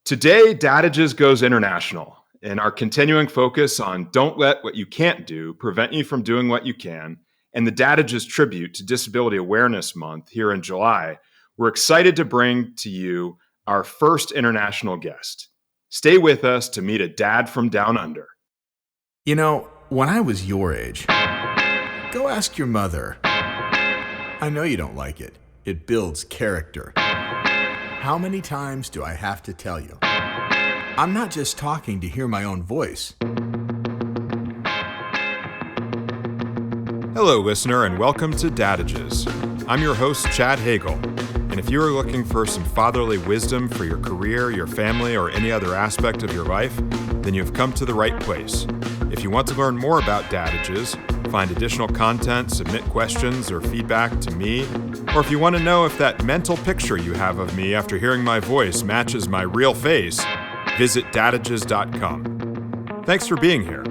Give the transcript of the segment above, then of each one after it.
Today, Dadages goes international in our continuing focus on don't let what you can't do prevent you from doing what you can, and the Dadages tribute to Disability Awareness Month here in July. We're excited to bring to you our first international guest. Stay with us to meet a dad from down under. You know, when I was your age, go ask your mother. I know you don't like it. It builds character. How many times do I have to tell you? I'm not just talking to hear my own voice. Hello, listener, and welcome to Dadages. I'm your host, Chad Hagle, and if you are looking for some fatherly wisdom for your career, your family, or any other aspect of your life, then you've come to the right place. If you want to learn more about Dadages, find additional content, submit questions or feedback to me, or if you want to know if that mental picture you have of me after hearing my voice matches my real face, visit Dadages.com. Thanks for being here.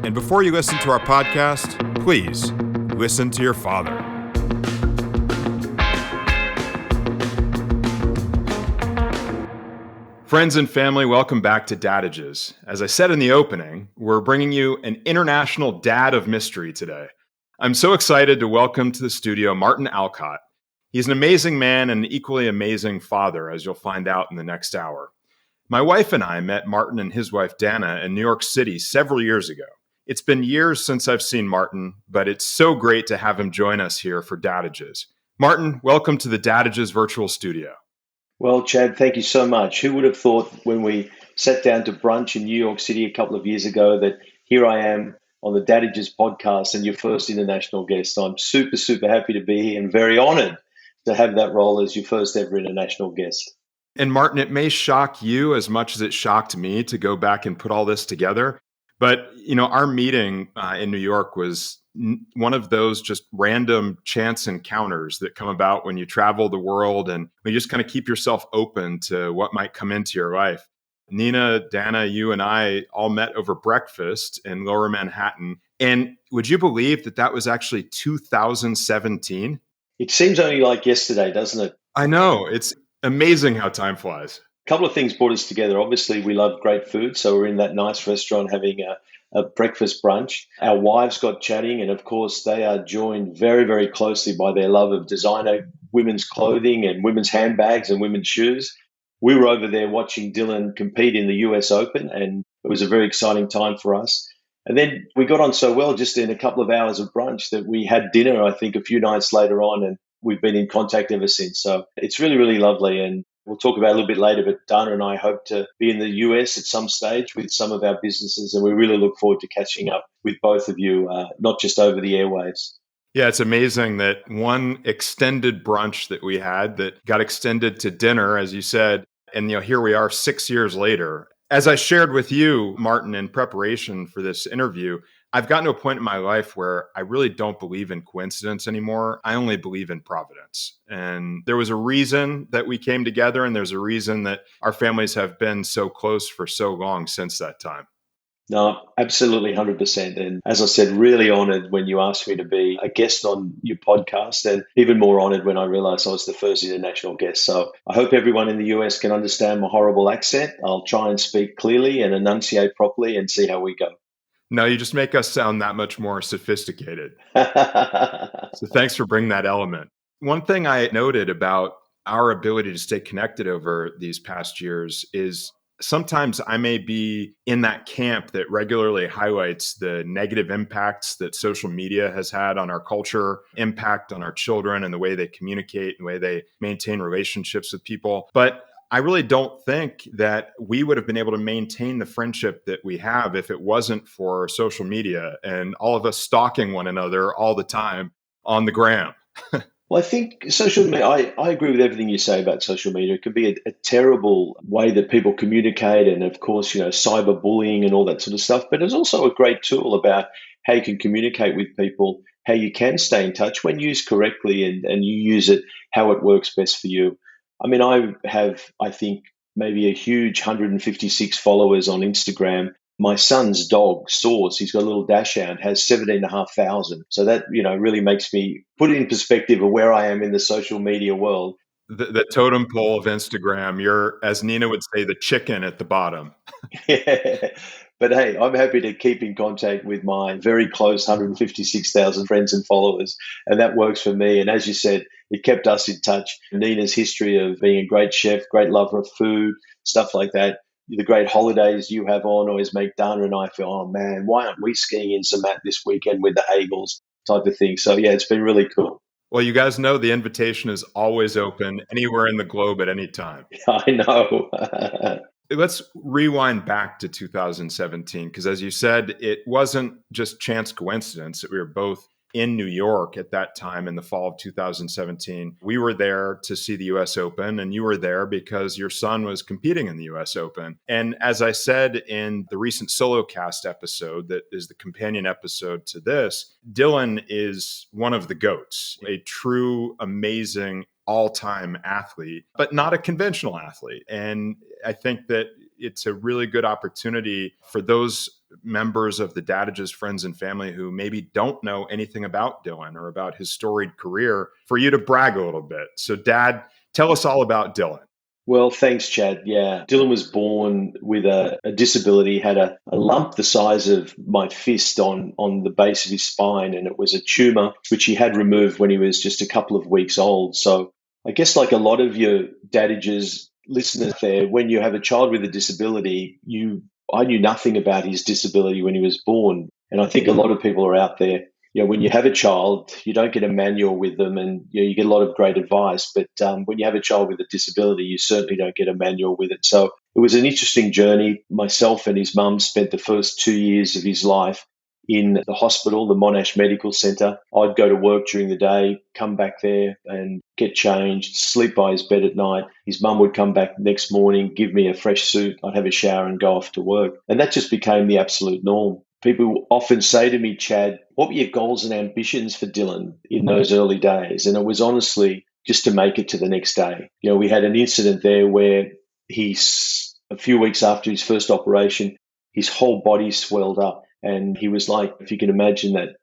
And before you listen to our podcast, please listen to your father. Friends and family, welcome back to Dadages. As I said in the opening, we're bringing you an international dad of mystery today. I'm so excited to welcome to the studio Martin Alcott. He's an amazing man and an equally amazing father, as you'll find out in the next hour. My wife and I met Martin and his wife Dana in New York City several years ago. It's been years since I've seen Martin, but it's so great to have him join us here for Dadages. Martin, welcome to the Dadages virtual studio. Well, Chad, thank you so much. Who would have thought when we sat down to brunch in New York City a couple of years ago that here I am on the Dadages podcast and your first international guest. I'm super, super happy to be here and very honored to have that role as your first ever international guest. And Martin, it may shock you as much as it shocked me to go back and put all this together. But, our meeting in New York was one of those just random chance encounters that come about when you travel the world and you just kind of keep yourself open to what might come into your life. Nina, Dana, you and I all met over breakfast in Lower Manhattan. And would you believe that that was actually 2017? It seems only like yesterday, doesn't it? I know. It's amazing how time flies. A couple of things brought us together. Obviously, we love great food. So we're in that nice restaurant having a breakfast brunch. Our wives got chatting. And of course, they are joined very, very closely by their love of designer women's clothing and women's handbags and women's shoes. We were over there watching Dylan compete in the US Open, and it was a very exciting time for us. And then we got on so well just in a couple of hours of brunch that we had dinner, I think, a few nights later on, and we've been in contact ever since. So it's really, really lovely. And we'll talk about it a little bit later, but Dana and I hope to be in the US at some stage with some of our businesses, and we really look forward to catching up with both of you, not just over the airwaves. Yeah, it's amazing that one extended brunch that we had that got extended to dinner, as you said, and here we are 6 years later. As I shared with you, Martin, in preparation for this interview, I've gotten to a point in my life where I really don't believe in coincidence anymore. I only believe in providence. And there was a reason that we came together, and there's a reason that our families have been so close for so long since that time. No, absolutely 100%. And as I said, really honored when you asked me to be a guest on your podcast, and even more honored when I realized I was the first international guest. So I hope everyone in the US can understand my horrible accent. I'll try and speak clearly and enunciate properly and see how we go. No, you just make us sound that much more sophisticated. So thanks for bringing that element. One thing I noted about our ability to stay connected over these past years is sometimes I may be in that camp that regularly highlights the negative impacts that social media has had on our culture, impact on our children and the way they communicate, and the way they maintain relationships with people. But I really don't think that we would have been able to maintain the friendship that we have if it wasn't for social media and all of us stalking one another all the time on the gram. Well, I think social media, I agree with everything you say about social media. It can be a terrible way that people communicate, and of course, cyberbullying and all that sort of stuff. But it's also a great tool about how you can communicate with people, how you can stay in touch when used correctly, and you use it how it works best for you. I mean, I have, I think, maybe a huge 156 followers on Instagram. My son's dog, Source, he's got a little dachshund, has 17,500. So that, really makes me put it in perspective of where I am in the social media world. The totem pole of Instagram. You're, as Nina would say, the chicken at the bottom. Yeah. But hey, I'm happy to keep in contact with my very close 156,000 friends and followers, and that works for me. And as you said, it kept us in touch. Nina's history of being a great chef, great lover of food, stuff like that. The great holidays you have on always make Dana and I feel, oh man, why aren't we skiing in Zermatt this weekend with the Hagels type of thing? So yeah, it's been really cool. Well, you guys know the invitation is always open anywhere in the globe at any time. I know. Let's rewind back to 2017, because as you said, it wasn't just chance coincidence that we were both in New York at that time in the fall of 2017. We were there to see the US Open, and you were there because your son was competing in the US Open. And as I said in the recent solo cast episode, that is the companion episode to this, Dylan is one of the GOATs, a true, amazing, all-time athlete, but not a conventional athlete. And I think that it's a really good opportunity for those members of the Dadages friends and family who maybe don't know anything about Dylan or about his storied career, for you to brag a little bit. So Dad, tell us all about Dylan. Well, thanks, Chad. Yeah, Dylan was born with a disability, had a lump the size of my fist on the base of his spine, and it was a tumor, which he had removed when he was just a couple of weeks old. So I guess like a lot of your Dadages listeners there, when you have a child with a disability, I knew nothing about his disability when he was born. And I think a lot of people are out there, when you have a child, you don't get a manual with them, and you get a lot of great advice. But when you have a child with a disability, you certainly don't get a manual with it. So it was an interesting journey. Myself and his mum spent the first 2 years of his life in the hospital, the Monash Medical Centre. I'd go to work during the day, come back there and get changed, sleep by his bed at night. His mum would come back next morning, give me a fresh suit. I'd have a shower and go off to work. And that just became the absolute norm. People often say to me, Chad, what were your goals and ambitions for Dylan in those early days? And it was honestly just to make it to the next day. We had an incident there where a few weeks after his first operation, his whole body swelled up. And he was like, if you can imagine that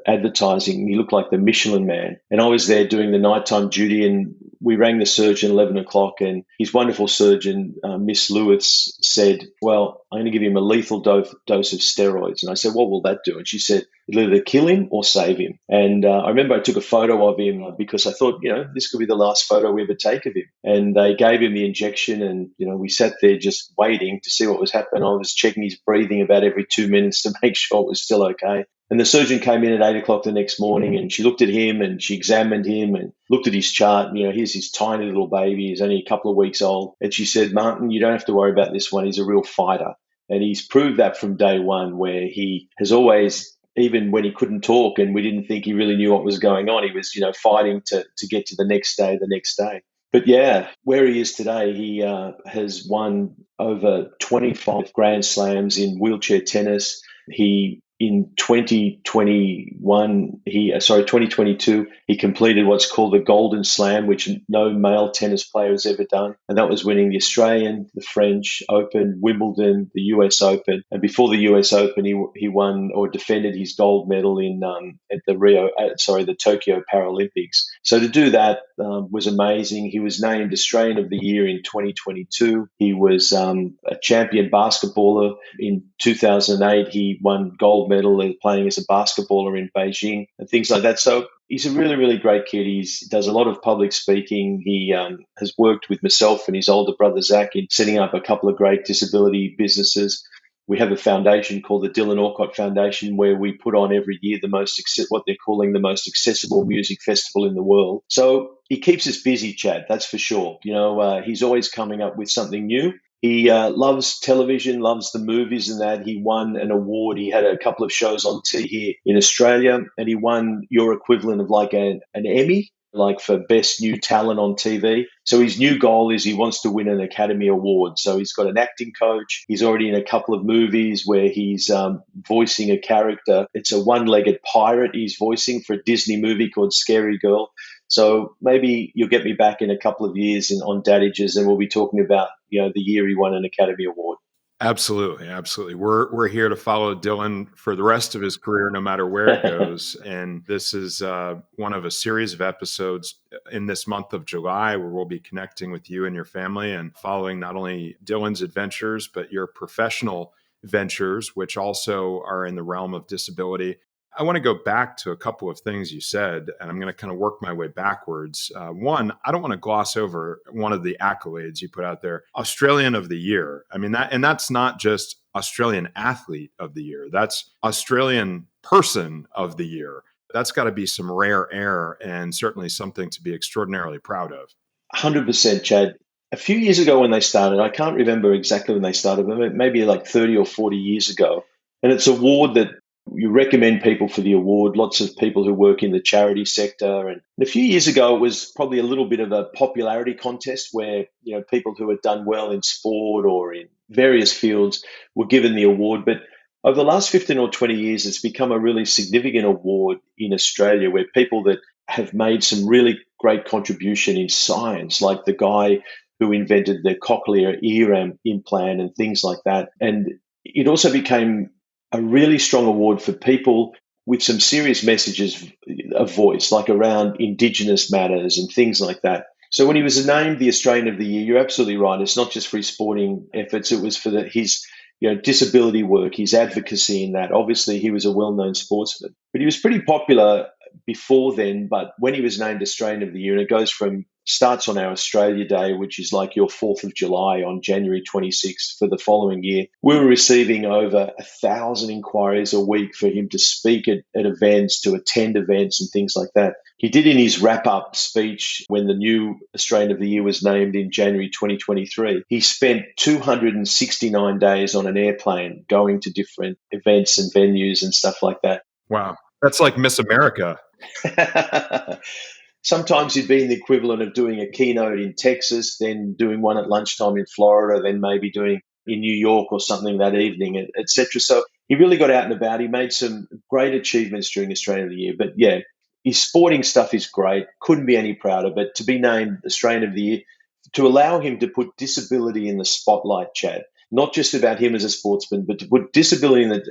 advertising, he looked like the Michelin Man. And I was there doing the nighttime duty, and we rang the surgeon at 11 o'clock, and his wonderful surgeon, Miss Lewis, said, well, I'm going to give him a lethal dose of steroids. And I said, what will that do? And she said, it'll either kill him or save him. And I remember I took a photo of him because I thought, this could be the last photo we ever take of him. And they gave him the injection, and, we sat there just waiting to see what was happening. I was checking his breathing about every 2 minutes to make sure it was still okay. And the surgeon came in at 8 o'clock the next morning, and she looked at him and she examined him and looked at his chart. And, here's his tiny little baby. He's only a couple of weeks old. And she said, Martin, you don't have to worry about this one. He's a real fighter. And he's proved that from day one, where he has always, even when he couldn't talk and we didn't think he really knew what was going on, he was, fighting to get to the next day. But yeah, where he is today, he has won over 25 Grand Slams in wheelchair tennis. In 2022, he completed what's called the Golden Slam, which no male tennis player has ever done. And that was winning the Australian, the French Open, Wimbledon, the US Open. And before the US Open, he won or defended his gold medal in the Tokyo Paralympics. So to do that was amazing. He was named Australian of the Year in 2022. He was a champion basketballer. In 2008, he won gold medal playing as a basketballer in Beijing and things like that. So he's a really, really great kid. He does a lot of public speaking. He has worked with myself and his older brother, Zack, in setting up a couple of great disability businesses. We have a foundation called the Dylan Alcott Foundation, where we put on every year what they're calling the most accessible music festival in the world. So he keeps us busy, Chad, that's for sure. He's always coming up with something new. He loves television, loves the movies and that. He won an award. He had a couple of shows on TV here in Australia, and he won your equivalent of like an Emmy, like for Best New Talent on TV. So his new goal is he wants to win an Academy Award. So he's got an acting coach. He's already in a couple of movies where he's voicing a character. It's a one-legged pirate he's voicing for a Disney movie called Scary Girl. So maybe you'll get me back in a couple of years on Dadages, and we'll be talking about the year he won an Academy Award. Absolutely, absolutely. We're here to follow Dylan for the rest of his career, no matter where it goes. And this is one of a series of episodes in this month of July where we'll be connecting with you and your family and following not only Dylan's adventures, but your professional ventures, which also are in the realm of disability. I want to go back to a couple of things you said, and I'm going to kind of work my way backwards. One, I don't want to gloss over one of the accolades you put out there, Australian of the Year. I mean, that's not just Australian Athlete of the Year. That's Australian Person of the Year. That's got to be some rare air and certainly something to be extraordinarily proud of. 100%, Chad. A few years ago when they started, I can't remember exactly when they started, but maybe like 30 or 40 years ago. And it's an award that you recommend people for the award, lots of people who work in the charity sector. And a few years ago, it was probably a little bit of a popularity contest where, people who had done well in sport or in various fields were given the award. But over the last 15 or 20 years, it's become a really significant award in Australia where people that have made some really great contribution in science, like the guy who invented the cochlear ear implant and things like that. And it also became a really strong award for people with some serious messages of voice, like around Indigenous matters and things like that. So when he was named the Australian of the Year, you're absolutely right. It's not just for his sporting efforts. It was for his disability work, his advocacy in that. Obviously, he was a well-known sportsman. But he was pretty popular before then. But when he was named Australian of the Year, and it starts on our Australia Day, which is like your 4th of July on January 26th for the following year. We were receiving over 1,000 inquiries a week for him to speak at events, to attend events and things like that. He did in his wrap-up speech when the new Australian of the Year was named in January 2023. He spent 269 days on an airplane going to different events and venues and stuff like that. Wow. That's like Miss America. Sometimes he'd be in the equivalent of doing a keynote in Texas, then doing one at lunchtime in Florida, then maybe doing in New York or something that evening, etc. So he really got out and about. He made some great achievements during Australian of the Year. But yeah, his sporting stuff is great. Couldn't be any prouder. But to be named Australian of the Year, to allow him to put disability in the spotlight, Chad, not just about him as a sportsman, but to put disability in it.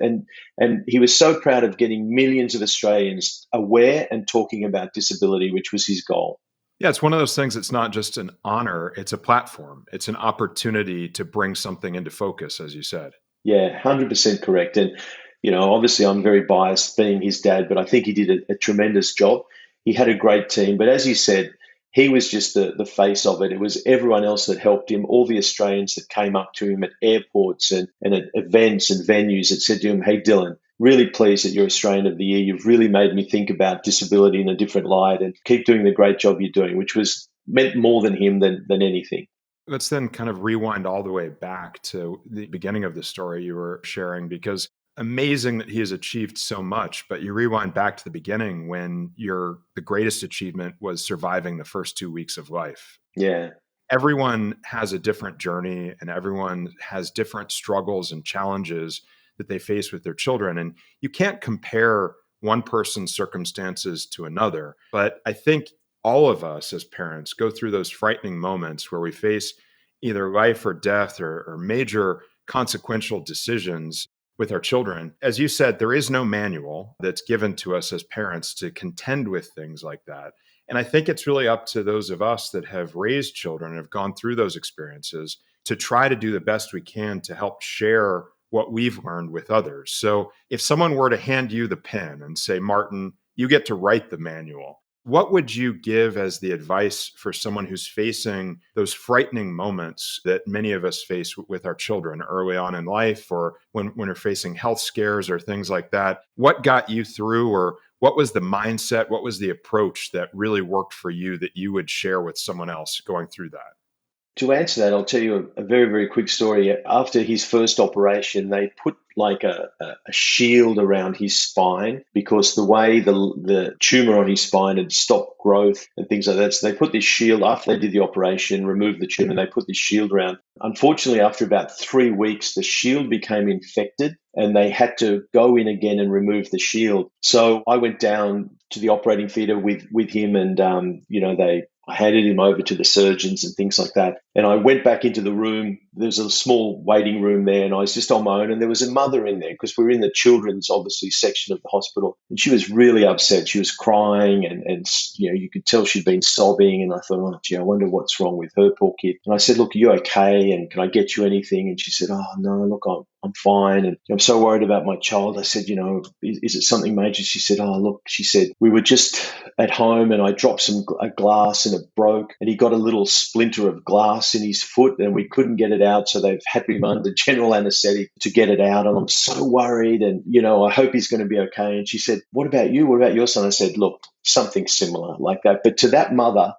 And he was so proud of getting millions of Australians aware and talking about disability, which was his goal. Yeah, it's one of those things. It's not just an honor. It's a platform. It's an opportunity to bring something into focus, as you said. Yeah, 100% correct. And, obviously I'm very biased being his dad, but I think he did a tremendous job. He had a great team. But as you said, he was just the face of it. It was everyone else that helped him, all the Australians that came up to him at airports and at events and venues that said to him, "Hey, Dylan, really pleased that you're Australian of the Year. You've really made me think about disability in a different light and keep doing the great job you're doing," which meant more than him than anything. Let's then kind of rewind all the way back to the beginning of the story you were sharing, because amazing that he has achieved so much, but you rewind back to the beginning when the greatest achievement was surviving the first 2 weeks of life. Yeah. Everyone has a different journey and everyone has different struggles and challenges that they face with their children. And you can't compare one person's circumstances to another. But I think all of us as parents go through those frightening moments where we face either life or death or major consequential decisions with our children. As you said, there is no manual that's given to us as parents to contend with things like that. And I think it's really up to those of us that have raised children and have gone through those experiences to try to do the best we can to help share what we've learned with others. So if someone were to hand you the pen and say, "Martin, you get to write the manual," what would you give as the advice for someone who's facing those frightening moments that many of us face with our children early on in life, or when we're facing health scares or things like that? What got you through, or what was the mindset? What was the approach that really worked for you that you would share with someone else going through that? To answer that, I'll tell you a very, very quick story. After his first operation, they put like a shield around his spine because the way the tumor on his spine had stopped growth and things like that. So they put this shield after they did the operation, removed the tumor, and they put this shield around. Unfortunately, after about 3 weeks, the shield became infected and they had to go in again and remove the shield. So I went down to the operating theatre with him and, I handed him over to the surgeons and things like that. And I went back into the room there's a small waiting room there, and I was just on my own, and there was a mother in there because we were in the children's, obviously, section of the hospital, and she was really upset. She was crying, and you could tell she'd been sobbing, and I thought, oh, gee, I wonder what's wrong with her, poor kid. And I said, look, are you okay? And can I get you anything? And she said, oh, no, look, I'm fine. And I'm so worried about my child. I said, is it something major? She said, oh, look, she said, we were just at home and I dropped a glass and it broke, and he got a little splinter of glass in his foot and we couldn't get it out. So they've had him under general anesthetic to get it out. And I'm so worried, and, I hope he's going to be okay. And she said, what about you? What about your son? I said, look, something similar like that. But to that mother,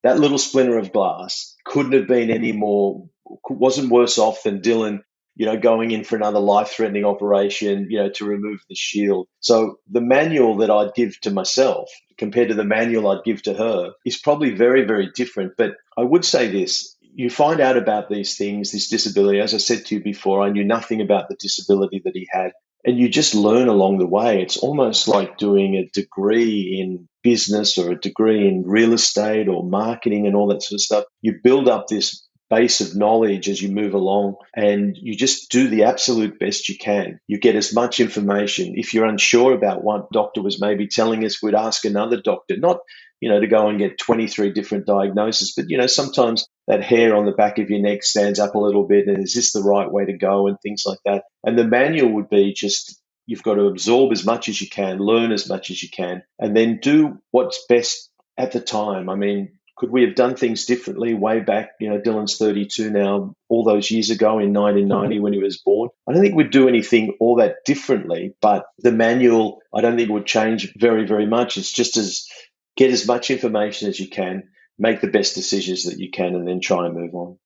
that little splinter of glass couldn't have been wasn't worse off than Dylan, going in for another life-threatening operation, to remove the shield. So the manual that I'd give to myself compared to the manual I'd give to her is probably very, very different. But I would say this, you find out about these things, this disability. As I said to you before, I knew nothing about the disability that he had. And you just learn along the way. It's almost like doing a degree in business or a degree in real estate or marketing and all that sort of stuff. You build up this base of knowledge as you move along, and you just do the absolute best you can. You get as much information. If you're unsure about what doctor was maybe telling us, we'd ask another doctor, not, to go and get 23 different diagnoses, but, sometimes that hair on the back of your neck stands up a little bit, and is this the right way to go, and things like that. And the manual would be just, you've got to absorb as much as you can, learn as much as you can, and then do what's best at the time. I mean, could we have done things differently way back? Dylan's 32 now, all those years ago in 1990 when he was born. I don't think we'd do anything all that differently, but the manual, I don't think would change very, very much. It's just get as much information as you can, make the best decisions that you can, and then try and move on.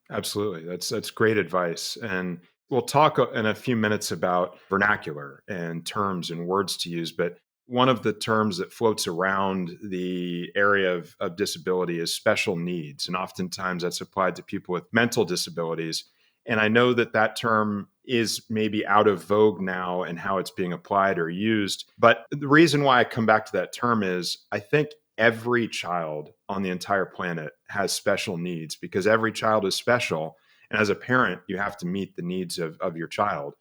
Absolutely. That's great advice. And we'll talk in a few minutes about vernacular and terms and words to use, but one of the terms that floats around the area of disability is special needs. And oftentimes that's applied to people with mental disabilities. And I know that term is maybe out of vogue now and how it's being applied or used. But the reason why I come back to that term is I think every child on the entire planet has special needs because every child is special. And as a parent, you have to meet the needs of your child.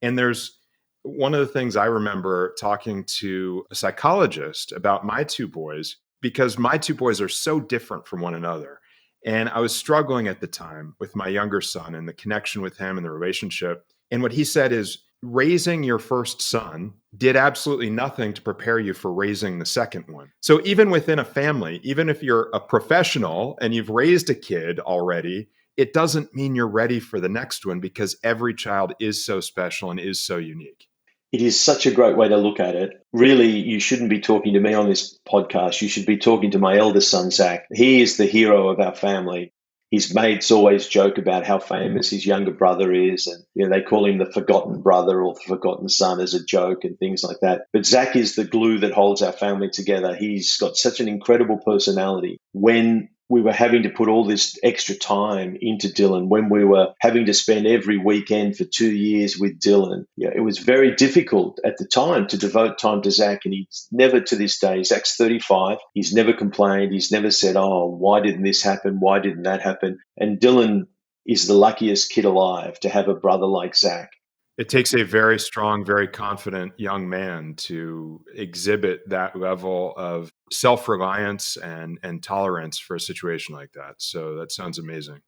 And there's one of the things I remember talking to a psychologist about my two boys, because my two boys are so different from one another. And I was struggling at the time with my younger son and the connection with him and the relationship. And what he said is, raising your first son did absolutely nothing to prepare you for raising the second one. So even within a family, even if you're a professional and you've raised a kid already, it doesn't mean you're ready for the next one because every child is so special and is so unique. It is such a great way to look at it. Really, you shouldn't be talking to me on this podcast. You should be talking to my eldest son, Zack. He is the hero of our family. His mates always joke about how famous his younger brother is. And they call him the forgotten brother or the forgotten son as a joke and things like that. But Zack is the glue that holds our family together. He's got such an incredible personality. When we were having to put all this extra time into Dylan, when we were having to spend every weekend for 2 years with Dylan, it was very difficult at the time to devote time to Zack. And he's never to this day, Zack's 35, he's never complained. He's never said, oh, why didn't this happen? Why didn't that happen? And Dylan is the luckiest kid alive to have a brother like Zack. It takes a very strong, very confident young man to exhibit that level of self-reliance and tolerance for a situation like that. So that sounds amazing.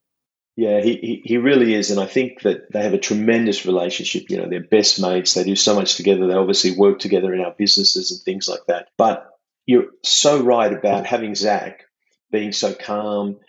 Yeah, he really is. And I think that they have a tremendous relationship. They're best mates. They do so much together. They obviously work together in our businesses and things like that. But you're so right about having Zack being so calm,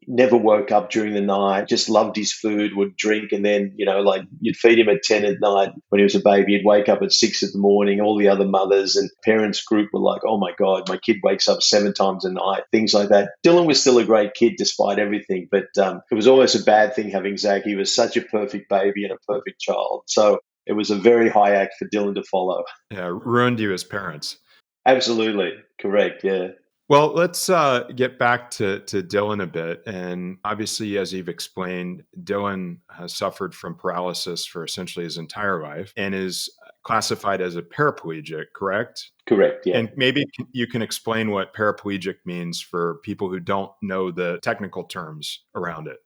never woke up during the night, just loved his food, would drink, and then, you'd feed him at 10 at night when he was a baby. He'd wake up at 6 in the morning. All the other mothers and parents group were like, oh my God, my kid wakes up 7 times a night, things like that. Dylan was still a great kid despite everything, but it was always a bad thing having Zack. He was such a perfect baby and a perfect child. So it was a very high act for Dylan to follow. Yeah, ruined you as parents. Absolutely. Correct. Yeah. Well, let's get back to Dylan a bit. And obviously, as you've explained, Dylan has suffered from paralysis for essentially his entire life and is classified as a paraplegic, correct? Correct, yeah. And maybe you can explain what paraplegic means for people who don't know the technical terms around it.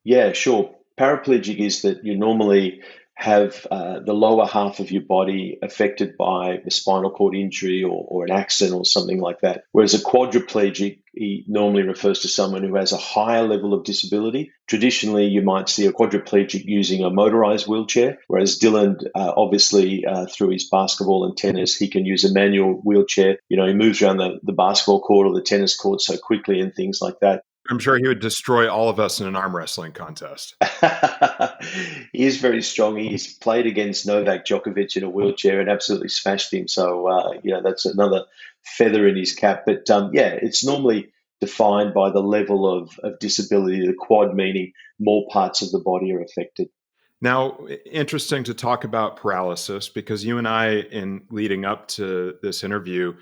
Yeah, sure. Paraplegic is that you normally have the lower half of your body affected by a spinal cord injury or an accident or something like that. Whereas a quadriplegic, he normally refers to someone who has a higher level of disability. Traditionally, you might see a quadriplegic using a motorized wheelchair, whereas Dylan, obviously, through his basketball and tennis, he can use a manual wheelchair. He moves around the basketball court or the tennis court so quickly and things like that. I'm sure he would destroy all of us in an arm wrestling contest. He is very strong. He's played against Novak Djokovic in a wheelchair and absolutely smashed him. So, that's another feather in his cap. But it's normally defined by the level of disability, the quad meaning more parts of the body are affected. Now, interesting to talk about paralysis because you and I, in leading up to this interview,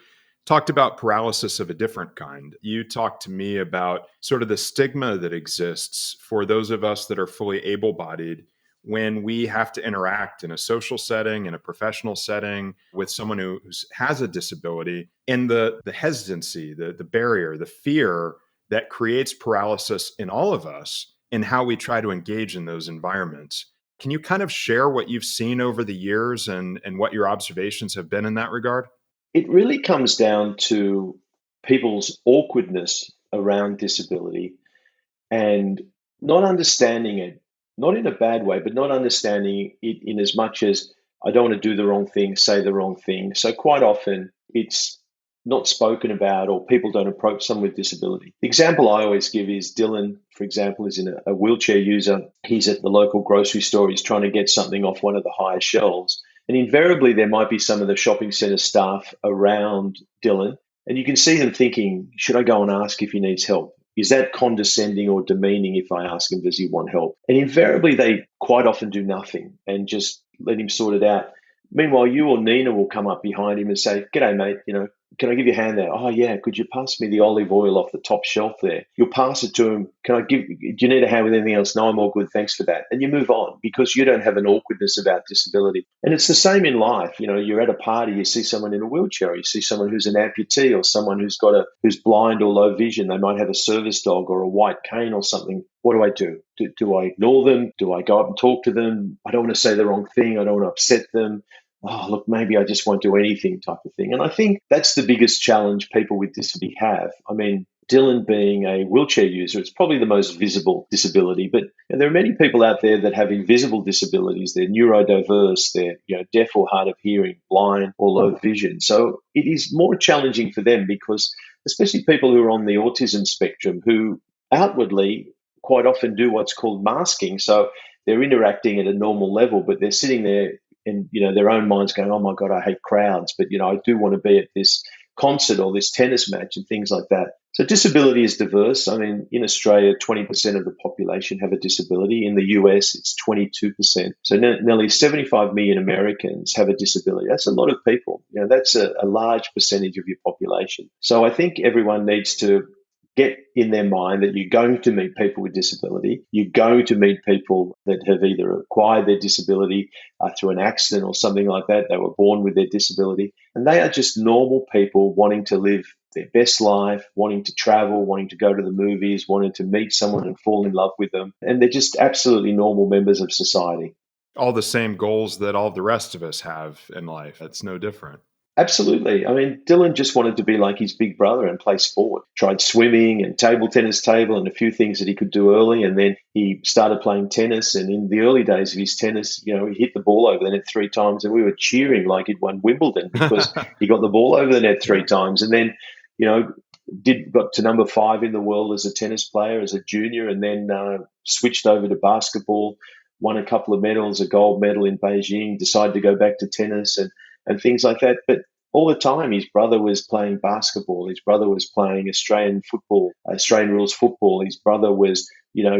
talked about paralysis of a different kind. You talked to me about sort of the stigma that exists for those of us that are fully able-bodied when we have to interact in a social setting, in a professional setting with someone who has a disability, and the hesitancy, the barrier, the fear that creates paralysis in all of us and how we try to engage in those environments. Can you kind of share what you've seen over the years and what your observations have been in that regard? It really comes down to people's awkwardness around disability and not understanding it, not in a bad way, but not understanding it in as much as I don't want to do the wrong thing, say the wrong thing. So quite often it's not spoken about or people don't approach someone with disability. The example I always give is Dylan, for example, is a wheelchair user. He's at the local grocery store. He's trying to get something off one of the higher shelves. And invariably, there might be some of the shopping center staff around Dylan. And you can see them thinking, should I go and ask if he needs help? Is that condescending or demeaning if I ask him, does he want help? And invariably, they quite often do nothing and just let him sort it out. Meanwhile, you or Nina will come up behind him and say, "G'day, mate, can I give you a hand there? Oh, yeah, could you pass me the olive oil off the top shelf there?" You'll pass it to him. Do you need a hand with anything else? No, I'm all good. Thanks for that. And you move on because you don't have an awkwardness about disability. And it's the same in life. You're at a party, you see someone in a wheelchair, you see someone who's an amputee or someone who's blind or low vision. They might have a service dog or a white cane or something. What do? Do I ignore them? Do I go up and talk to them? I don't want to say the wrong thing. I don't want to upset them. Oh, look, maybe I just won't do anything type of thing. And I think that's the biggest challenge people with disability have. I mean, Dylan being a wheelchair user, it's probably the most visible disability, but there are many people out there that have invisible disabilities. They're neurodiverse, they're deaf or hard of hearing, blind or low vision. So it is more challenging for them because especially people who are on the autism spectrum who outwardly quite often do what's called masking. So they're interacting at a normal level, but they're sitting there and their own minds going, "Oh my God, I hate crowds, but I do want to be at this concert or this tennis match," and things like that. So disability is diverse. I mean, in Australia, 20% of the population have a disability. In the US, it's 22%. So nearly 75 million Americans have a disability. That's a lot of people. That's a large percentage of your population. So I think everyone needs to get in their mind that you're going to meet people with disability. You're going to meet people that have either acquired their disability through an accident or something like that. They were born with their disability. And they are just normal people wanting to live their best life, wanting to travel, wanting to go to the movies, wanting to meet someone and fall in love with them. And they're just absolutely normal members of society. All the same goals that all the rest of us have in life. That's no different. Absolutely. I mean, Dylan just wanted to be like his big brother and play sport. Tried swimming and table tennis and a few things that he could do early. And then he started playing tennis. And in the early days of his tennis, he hit the ball over the net 3 times. And we were cheering like he'd won Wimbledon because he got the ball over the net 3 times. And then, got to number 5 in the world as a tennis player, as a junior, and then switched over to basketball, won a couple of medals, a gold medal in Beijing, decided to go back to tennis and things like that. But all the time, his brother was playing basketball. His brother was playing Australian football, Australian rules football. His brother was,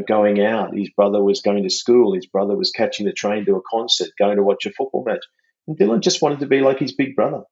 going out. His brother was going to school. His brother was catching the train to a concert, going to watch a football match. And Dylan just wanted to be like his big brother.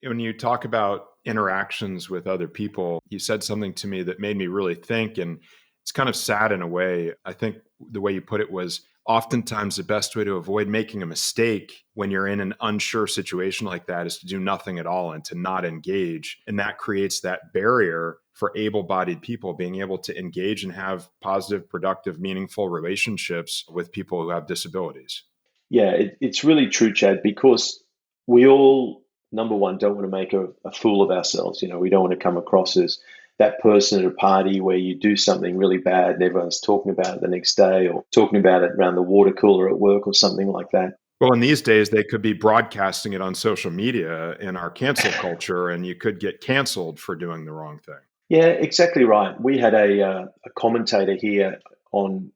When you talk about interactions with other people, you said something to me that made me really think, and it's kind of sad in a way. I think the way you put it was oftentimes the best way to avoid making a mistake when you're in an unsure situation like that is to do nothing at all and to not engage. And that creates that barrier for able-bodied people being able to engage and have positive, productive, meaningful relationships with people who have disabilities. Yeah, it's really true, Chad, because we all, number one, don't want to make a fool of ourselves. We don't want to come across as that person at a party where you do something really bad and everyone's talking about it the next day, or talking about it around the water cooler at work or something like that. Well, in these days, they could be broadcasting it on social media in our cancel culture, and you could get canceled for doing the wrong thing. Yeah, exactly right. We had a commentator here on,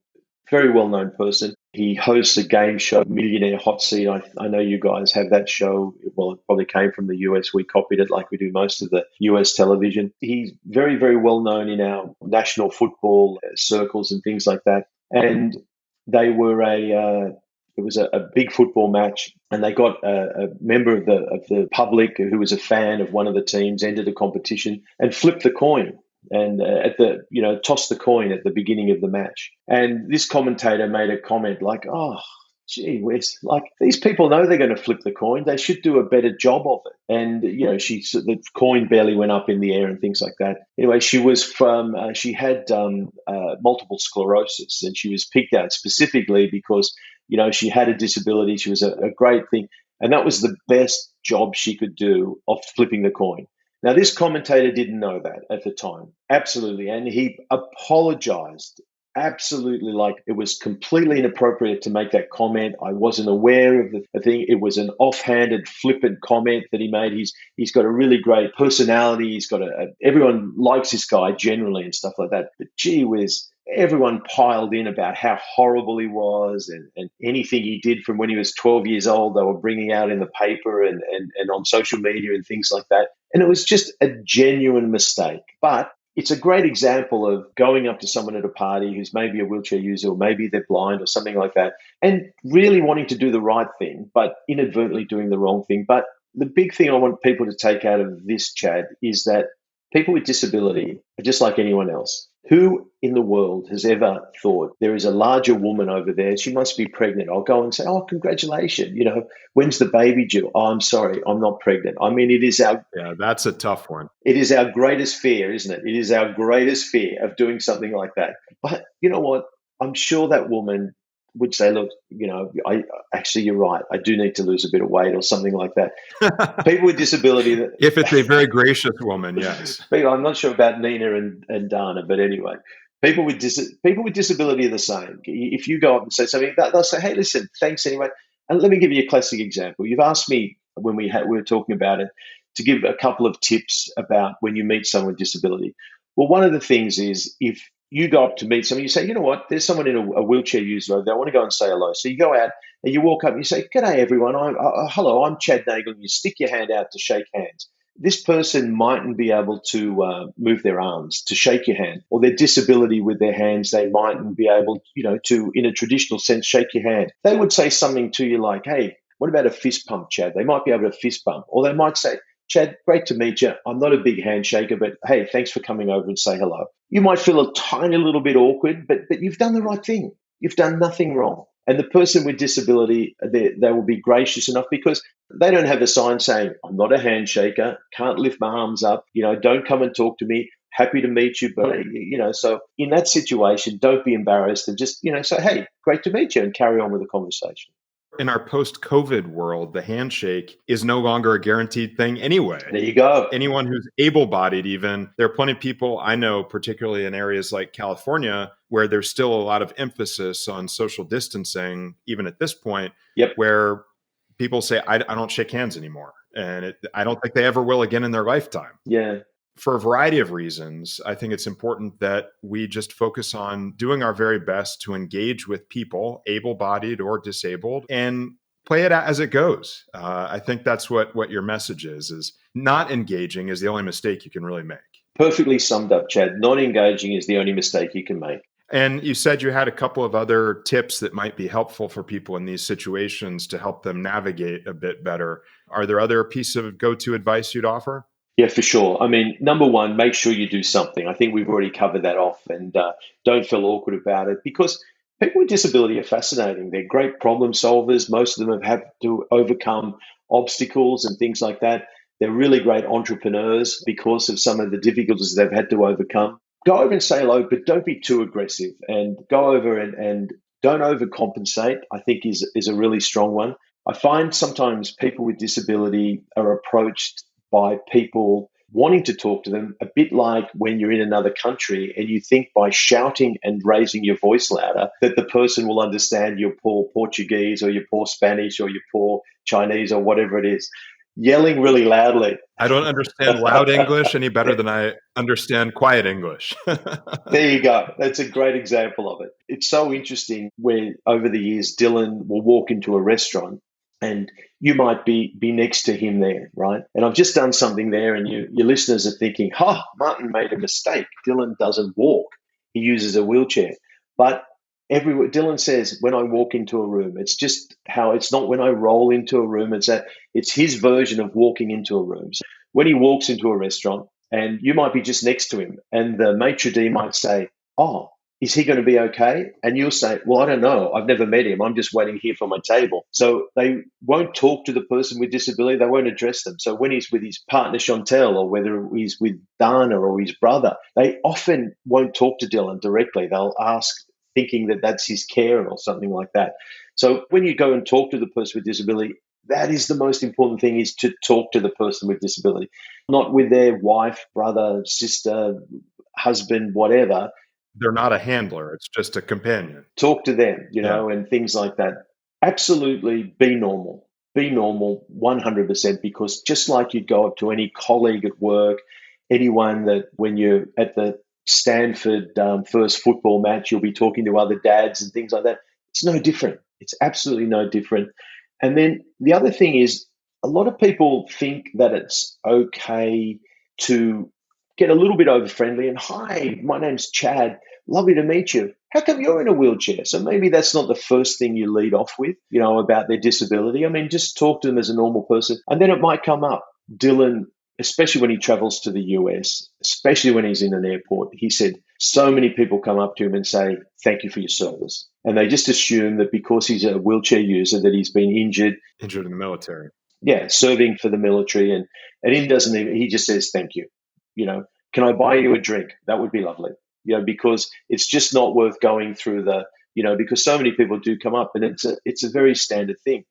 very well-known person. He hosts a game show, Millionaire Hot Seat. I know you guys have that show. Well, it probably came from the US. We copied it like we do most of the US television. He's very, very well-known in our national football circles and things like that. And they were it was a big football match, and they got a member of the public who was a fan of one of the teams entered a competition and flipped the coin and tossed the coin at the beginning of the match. And this commentator made a comment like, "Oh, gee whiz, like these people know they're going to flip the coin. They should do a better job of it." And the coin barely went up in the air and things like that. Anyway, she had multiple sclerosis, and she was picked out specifically because she had a disability. She was a great thing, and that was the best job she could do of flipping the coin. Now, this commentator didn't know that at the time, absolutely, and he apologized. Absolutely, like it was completely inappropriate to make that comment. I wasn't aware of the thing. It was an offhanded, flippant comment that he made. He's got a really great personality. He's got everyone likes this guy generally and stuff like that. But gee whiz, everyone piled in about how horrible he was, and anything he did from when he was 12 years old, they were bringing out in the paper and on social media and things like that. And it was just a genuine mistake. But it's a great example of going up to someone at a party who's maybe a wheelchair user, or maybe they're blind or something like that, and really wanting to do the right thing, but inadvertently doing the wrong thing. But the big thing I want people to take out of this, Chad, is that people with disability are just like anyone else. Who in the world has ever thought there is a larger woman over there? She must be pregnant. I'll go and say, "Oh, congratulations. When's the baby due?" "Oh, I'm sorry, I'm not pregnant." I mean, Yeah, that's a tough one. It is our greatest fear, isn't it? It is our greatest fear of doing something like that. But you know what? I'm sure that woman would say, "Look, you're right. I do need to lose a bit of weight," or something like that. People with disability, if it's a very gracious woman, yes. I'm not sure about Nina and Dana, but anyway, people with disability are the same. If you go up and say something, they'll say, "Hey, listen, thanks anyway." And let me give you a classic example. You've asked me when we were talking about it to give a couple of tips about when you meet someone with disability. Well, one of the things is if you go up to meet someone, you say, "You know what? There's someone in a wheelchair user over there. I want to go and say hello." So you go out and you walk up and you say, "G'day, everyone. Hello, I'm Chad Hagle." And you stick your hand out to shake hands. This person mightn't be able to move their arms to shake your hand, or their disability with their hands, they mightn't be able, to, in a traditional sense, shake your hand. They would say something to you like, "Hey, what about a fist pump, Chad?" They might be able to fist bump, or they might say, "Chad, great to meet you. I'm not a big handshaker, but hey, thanks for coming over and say hello." You might feel a tiny little bit awkward, but you've done the right thing. You've done nothing wrong. And the person with disability, they will be gracious enough because they don't have a sign saying, "I'm not a handshaker, can't lift my arms up, don't come and talk to me, happy to meet you." But, so in that situation, don't be embarrassed and just, say, "Hey, great to meet you," and carry on with the conversation. In our post-COVID world, the handshake is no longer a guaranteed thing anyway. There you go. Anyone who's able-bodied even, there are plenty of people I know, particularly in areas like California, where there's still a lot of emphasis on social distancing, even at this point, where people say, I don't shake hands anymore. And I don't think they ever will again in their lifetime. Yeah. For a variety of reasons, I think it's important that we just focus on doing our very best to engage with people, able-bodied or disabled, and play it as it goes. I think that's what your message is not engaging is the only mistake you can really make. Perfectly summed up, Chad. Not engaging is the only mistake you can make. And you said you had a couple of other tips that might be helpful for people in these situations to help them navigate a bit better. Are there other pieces of go-to advice you'd offer? Yeah, for sure. I mean, number one, make sure you do something. I think we've already covered that off, and don't feel awkward about it, because people with disability are fascinating. They're great problem solvers. Most of them have had to overcome obstacles and things like that. They're really great entrepreneurs because of some of the difficulties they've had to overcome. Go over and say hello, but don't be too aggressive, and go over and don't overcompensate, I think is a really strong one. I find sometimes people with disability are approached by people wanting to talk to them a bit like when you're in another country and you think by shouting and raising your voice louder that the person will understand your poor Portuguese or your poor Spanish or your poor Chinese or whatever it is. Yelling really loudly. I don't understand loud English any better than I understand quiet English. There you go. That's a great example of it. It's so interesting where over the years, Dylan will walk into a restaurant and you might be next to him there, right? And I've just done something there and your listeners are thinking, Martin made a mistake. Dylan doesn't walk. He uses a wheelchair. But Dylan says, when I walk into a room, it's just how it's not when I roll into a room. It's his version of walking into a room. So when he walks into a restaurant and you might be just next to him and the maitre d' might say, is he going to be okay? And you'll say, well, I don't know. I've never met him. I'm just waiting here for my table. So they won't talk to the person with disability. They won't address them. So when he's with his partner, Chantel, or whether he's with Dana or his brother, they often won't talk to Dylan directly. They'll ask thinking that that's his care or something like that. So when you go and talk to the person with disability, that is the most important thing, is to talk to the person with disability, not with their wife, brother, sister, husband, whatever. They're not a handler. It's just a companion. Talk to them, and things like that. Absolutely be normal. Be normal 100%, because just like you'd go up to any colleague at work, anyone that when you're at the Stanford first football match, you'll be talking to other dads and things like that. It's no different. It's absolutely no different. And then the other thing is, a lot of people think that it's okay to get a little bit over friendly and, hi, my name's Chad. Lovely to meet you. How come you're in a wheelchair? So maybe that's not the first thing you lead off with, about their disability. I mean, just talk to them as a normal person. And then it might come up. Dylan, especially when he travels to the US, especially when he's in an airport, he said so many people come up to him and say, thank you for your service. And they just assume that because he's a wheelchair user that he's been injured. Injured in the military. Yeah, serving for the military. And he just says, thank you. Can I buy you a drink? That would be lovely. Because it's just not worth going through because so many people do come up, and it's a very standard thing.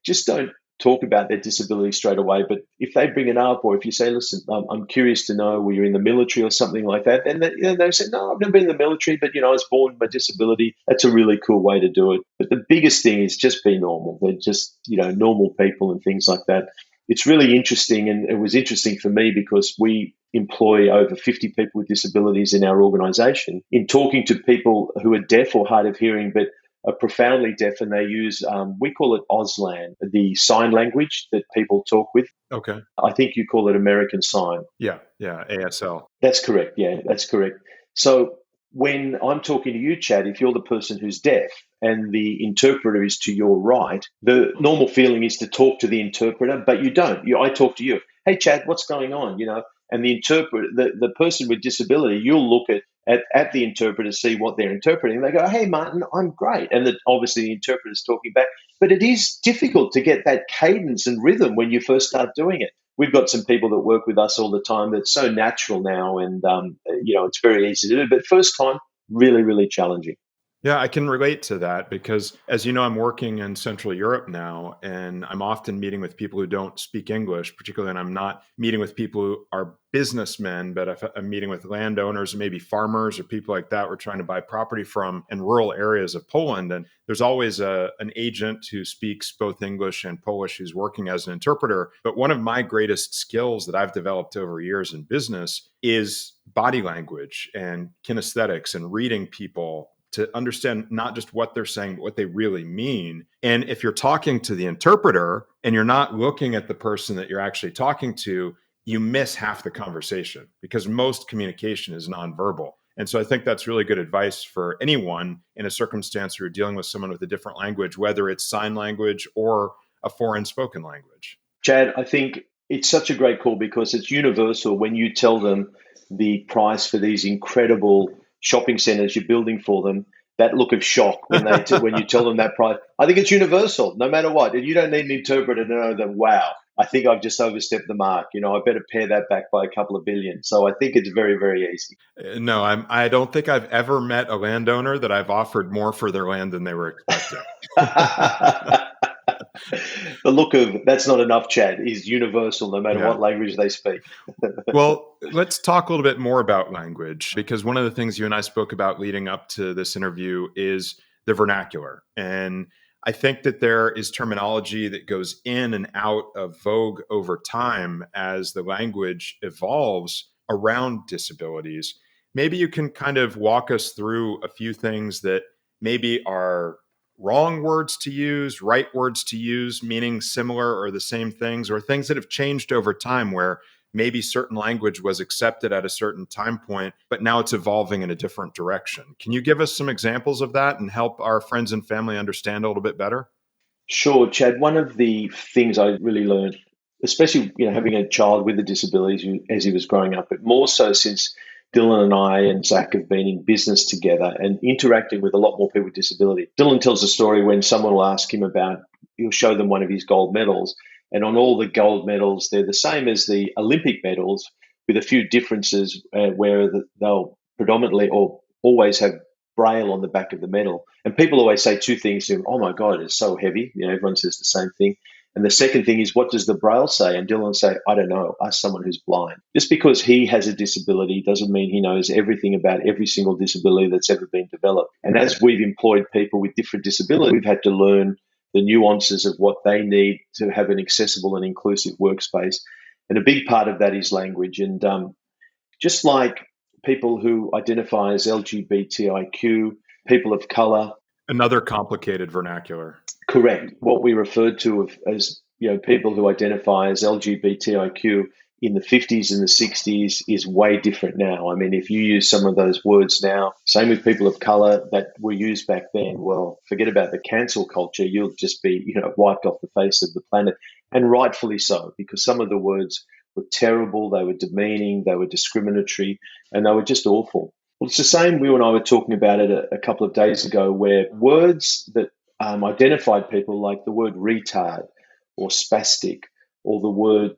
Just don't talk about their disability straight away. But if they bring it up, or if you say, listen, I'm curious to know, were you in the military or something like that? And they say, no, I've never been in the military, but I was born with my disability. That's a really cool way to do it. But the biggest thing is just be normal. They're just, normal people and things like that. It's really interesting, and it was interesting for me because we employ over 50 people with disabilities in our organization. In talking to people who are deaf or hard of hearing but are profoundly deaf, and they use, we call it Auslan, the sign language that people talk with. Okay. I think you call it American Sign. Yeah, ASL. That's correct. Yeah, that's correct. So when I'm talking to you, Chad, if you're the person who's deaf and the interpreter is to your right, the normal feeling is to talk to the interpreter, but you don't. I talk to you. Hey, Chad, what's going on? And the interpreter, the person with disability, you'll look at the interpreter, see what they're interpreting. They go, hey, Martin, I'm great. And obviously the interpreter's talking back. But it is difficult to get that cadence and rhythm when you first start doing it. We've got some people that work with us all the time that's so natural now, and it's very easy to do. But first time, really, really challenging. Yeah, I can relate to that because, as you know, I'm working in Central Europe now, and I'm often meeting with people who don't speak English, particularly, and I'm not meeting with people who are businessmen, but I'm meeting with landowners, maybe farmers or people like that we're trying to buy property from in rural areas of Poland. And there's always an agent who speaks both English and Polish who's working as an interpreter. But one of my greatest skills that I've developed over years in business is body language and kinesthetics and reading people to understand not just what they're saying, but what they really mean. And if you're talking to the interpreter and you're not looking at the person that you're actually talking to, you miss half the conversation because most communication is nonverbal. And so I think that's really good advice for anyone in a circumstance where you're dealing with someone with a different language, whether it's sign language or a foreign spoken language. Chad, I think it's such a great call because it's universal when you tell them the price for these incredible shopping centers you're building for them, that look of shock when when you tell them that price. I think it's universal, no matter what. And you don't need an interpreter to know that, wow, I think I've just overstepped the mark. I better pare that back by a couple of billion. So I think it's very, very easy. No, I don't think I've ever met a landowner that I've offered more for their land than they were expecting. The look of "that's not enough," Chad, is universal, no matter Yeah. what language they speak. Well, let's talk a little bit more about language, because one of the things you and I spoke about leading up to this interview is the vernacular. And I think that there is terminology that goes in and out of vogue over time as the language evolves around disabilities. Maybe you can kind of walk us through a few things that maybe are wrong words to use, right words to use, meaning similar or the same things, or things that have changed over time where maybe certain language was accepted at a certain time point, but now it's evolving in a different direction. Can you give us some examples of that and help our friends and family understand a little bit better? Sure, Chad. One of the things I really learned, especially having a child with a disability as he was growing up, but more so since Dylan and I and Zack have been in business together and interacting with a lot more people with disability. Dylan tells a story when someone will ask him he'll show them one of his gold medals, and on all the gold medals, they're the same as the Olympic medals, with a few differences where they'll predominantly or always have braille on the back of the medal. And people always say two things to him: "Oh my God, it's so heavy." Everyone says the same thing. And the second thing is, "What does the braille say?" And Dylan say, "I don't know. Ask someone who's blind." Just because he has a disability doesn't mean he knows everything about every single disability that's ever been developed. And as we've employed people with different disabilities, we've had to learn the nuances of what they need to have an accessible and inclusive workspace. And a big part of that is language. And just like people who identify as LGBTIQ, people of color. Another complicated vernacular. Correct. What we referred to as people who identify as LGBTIQ in the 50s and the 60s is way different now. I mean, if you use some of those words now, same with people of color that were used back then, well, forget about the cancel culture. You'll just be, wiped off the face of the planet. And rightfully so, because some of the words were terrible, they were demeaning, they were discriminatory, and they were just awful. Well, it's the same. You and I were talking about it a couple of days ago, where words that identified people, like the word retard or spastic or the word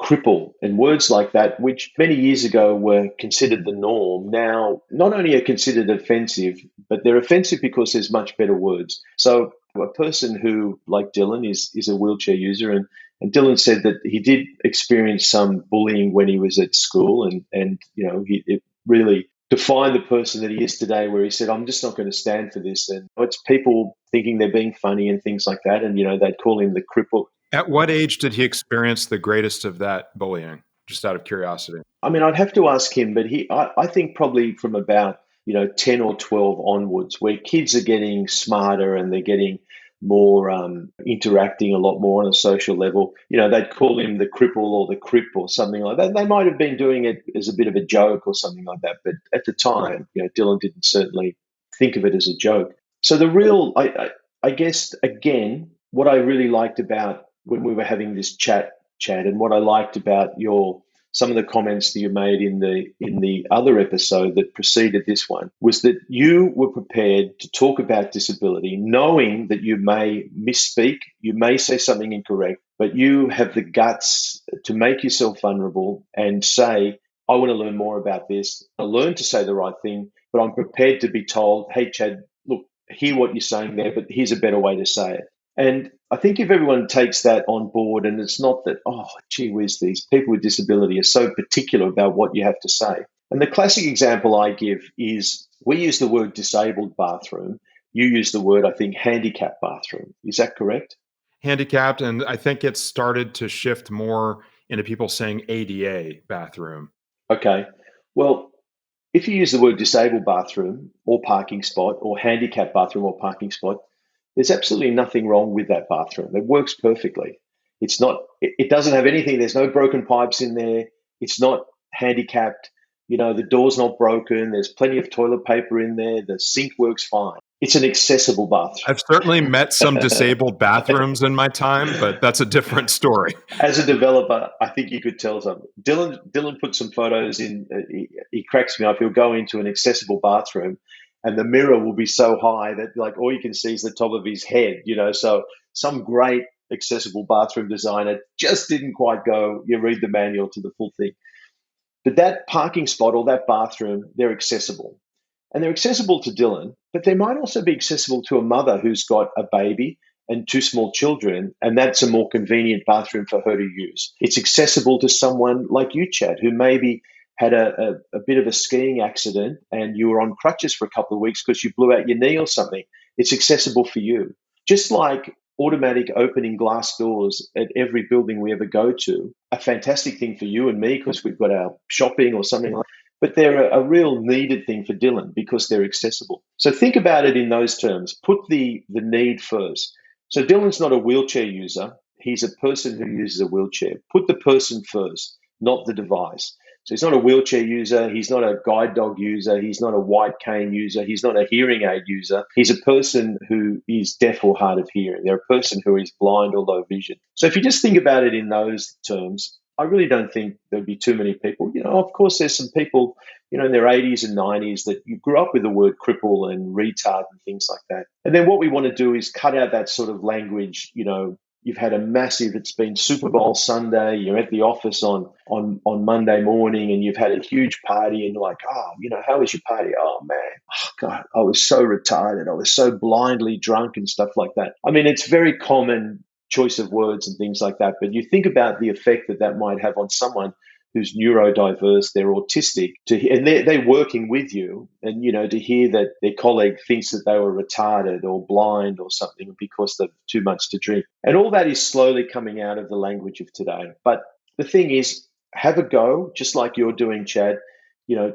cripple, and words like that, which many years ago were considered the norm, now not only are considered offensive, but they're offensive because there's much better words. So a person who, like Dylan, is a wheelchair user, and Dylan said that he did experience some bullying when he was at school, and it really defined the person that he is today, where he said, "I'm just not going to stand for this." And it's people thinking they're being funny and things like that, and they'd call him the cripple. At what age did he experience the greatest of that bullying? Just out of curiosity. I mean, I'd have to ask him, but I think probably from about 10 or 12 onwards, where kids are getting smarter and they're getting more interacting a lot more on a social level. They'd call him the cripple or the crip or something like that. They might have been doing it as a bit of a joke or something like that, but at the time, Dylan didn't certainly think of it as a joke. So the real, I guess, again, what I really liked about when we were having this chat, Chad, and what I liked about some of the comments that you made in the other episode that preceded this one, was that you were prepared to talk about disability, knowing that you may misspeak, you may say something incorrect, but you have the guts to make yourself vulnerable and say, "I want to learn more about this. I learn to say the right thing, but I'm prepared to be told, 'Hey, Chad, look, hear what you're saying there, but here's a better way to say it.'" And I think if everyone takes that on board, and it's not that, "Oh, gee whiz, these people with disability are so particular about what you have to say." And the classic example I give is, we use the word disabled bathroom. You use the word, I think, handicapped bathroom. Is that correct? Handicapped, and I think it's started to shift more into people saying ADA bathroom. Okay. Well, if you use the word disabled bathroom or parking spot or handicapped bathroom or parking spot, there's absolutely nothing wrong with that bathroom. It works perfectly. It doesn't have anything. There's no broken pipes in there. It's not handicapped. The door's not broken. There's plenty of toilet paper in there. The sink works fine. It's an accessible bathroom. I've certainly met some disabled bathrooms in my time, but that's a different story. As a developer, I think you could tell something. Dylan put some photos in. He cracks me up. He'll go into an accessible bathroom, and the mirror will be so high that all you can see is the top of his head. So some great accessible bathroom designer. Just didn't quite go, you read the manual to the full thing. But that parking spot or that bathroom, they're accessible. And they're accessible to Dylan, but they might also be accessible to a mother who's got a baby and two small children, and that's a more convenient bathroom for her to use. It's accessible to someone like you, Chad, who maybe had a bit of a skiing accident and you were on crutches for a couple of weeks because you blew out your knee or something. It's accessible for you. Just like automatic opening glass doors at every building we ever go to, a fantastic thing for you and me because we've got our shopping or something like that. But they're a real needed thing for Dylan because they're accessible. So think about it in those terms. Put the need first. So Dylan's not a wheelchair user. He's a person who uses a wheelchair. Put the person first, not the device. So he's not a wheelchair user. He's not a guide dog user. He's not a white cane user. He's not a hearing aid user. He's a person who is deaf or hard of hearing. They're a person who is blind or low vision. So if you just think about it in those terms, I really don't think there'd be too many people. Of course, there's some people, in their 80s and 90s that you grew up with the word cripple and retard and things like that. And then what we want to do is cut out that sort of language. You've had it's been Super Bowl Sunday, you're at the office on Monday morning and you've had a huge party and you're like, how was your party? Oh, man, God, I was so retarded. I was so blindly drunk and stuff like that. I mean, it's very common choice of words and things like that. But you think about the effect that might have on someone who's neurodiverse, they're autistic, and they're working with you, and to hear that their colleague thinks that they were retarded or blind or something because they've too much to drink. And all that is slowly coming out of the language of today. But the thing is, have a go, just like you're doing, Chad.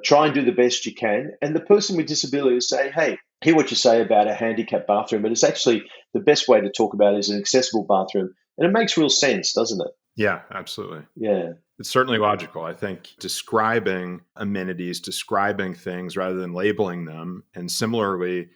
Try and do the best you can. And the person with disability will say, hey, hear what you say about a handicapped bathroom, but it's actually the best way to talk about it is an accessible bathroom. And it makes real sense, doesn't it? Yeah, absolutely. Yeah. It's certainly logical. I think describing amenities, describing things rather than labeling them, and similarly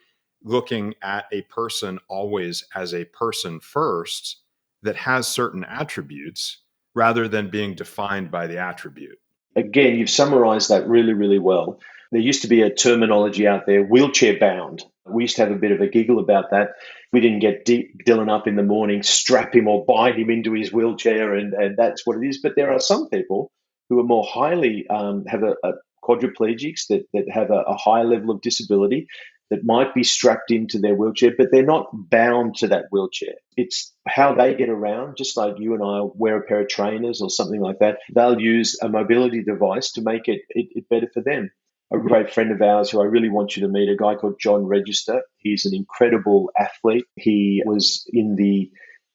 looking at a person always as a person first that has certain attributes rather than being defined by the attribute. Again, you've summarized that really, really well. There used to be a terminology out there, wheelchair bound. We used to have a bit of a giggle about that. We didn't get Dylan up in the morning, strap him or bind him into his wheelchair, and that's what it is. But there are some people who are more highly, have a quadriplegics that have a high level of disability that might be strapped into their wheelchair, but they're not bound to that wheelchair. It's how they get around, just like you and I wear a pair of trainers or something like that. They'll use a mobility device to make it better for them. A great friend of ours who I really want you to meet, a guy called John Register. He's an incredible athlete. He was in the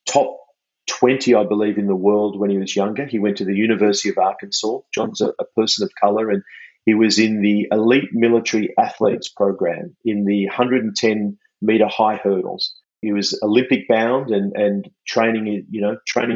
top 20, I believe, in the world when he was younger. He went to the University of Arkansas. John's a person of color, and he was in the elite military athletes program in the 110-meter high hurdles. He was Olympic bound and training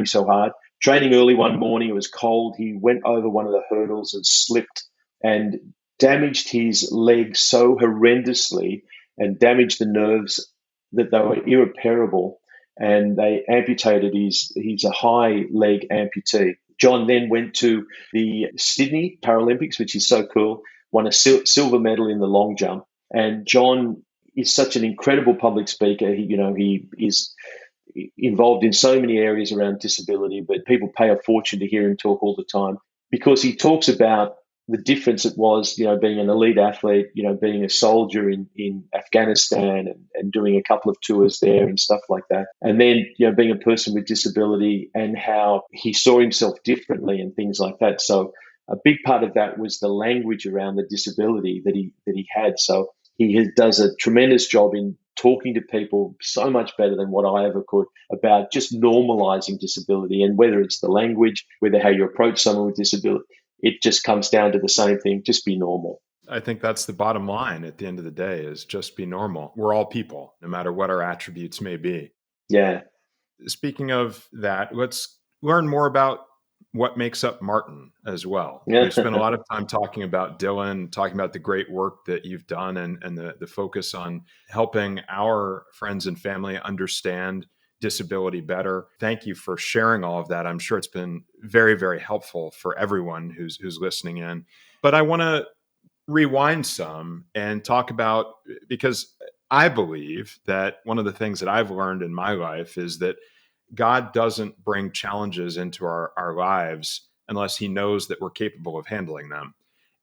so hard. Training early one morning, it was cold. He went over one of the hurdles and slipped and damaged his leg so horrendously and damaged the nerves that they were irreparable. And they amputated he's a high leg amputee. John then went to the Sydney Paralympics, which is so cool, won a silver medal in the long jump. And John is such an incredible public speaker. He is involved in so many areas around disability, but people pay a fortune to hear him talk all the time because he talks about the difference it was, being an elite athlete, being a soldier in Afghanistan and doing a couple of tours there and stuff like that. And then, being a person with disability and how he saw himself differently and things like that. So a big part of that was the language around the disability that he had. So he does a tremendous job in talking to people so much better than what I ever could about just normalizing disability, and whether it's the language, whether how you approach someone with disability, it just comes down to the same thing, just be normal. I think that's the bottom line at the end of the day is just be normal. We're all people, no matter what our attributes may be. Yeah. Speaking of that, let's learn more about what makes up Martin as well. Yeah. We've spent a lot of time talking about Dylan, talking about the great work that you've done and the focus on helping our friends and family understand disability better. Thank you for sharing all of that. I'm sure it's been very, very helpful for everyone who's listening in. But I want to rewind some and talk about, because I believe that one of the things that I've learned in my life is that God doesn't bring challenges into our lives unless he knows that we're capable of handling them.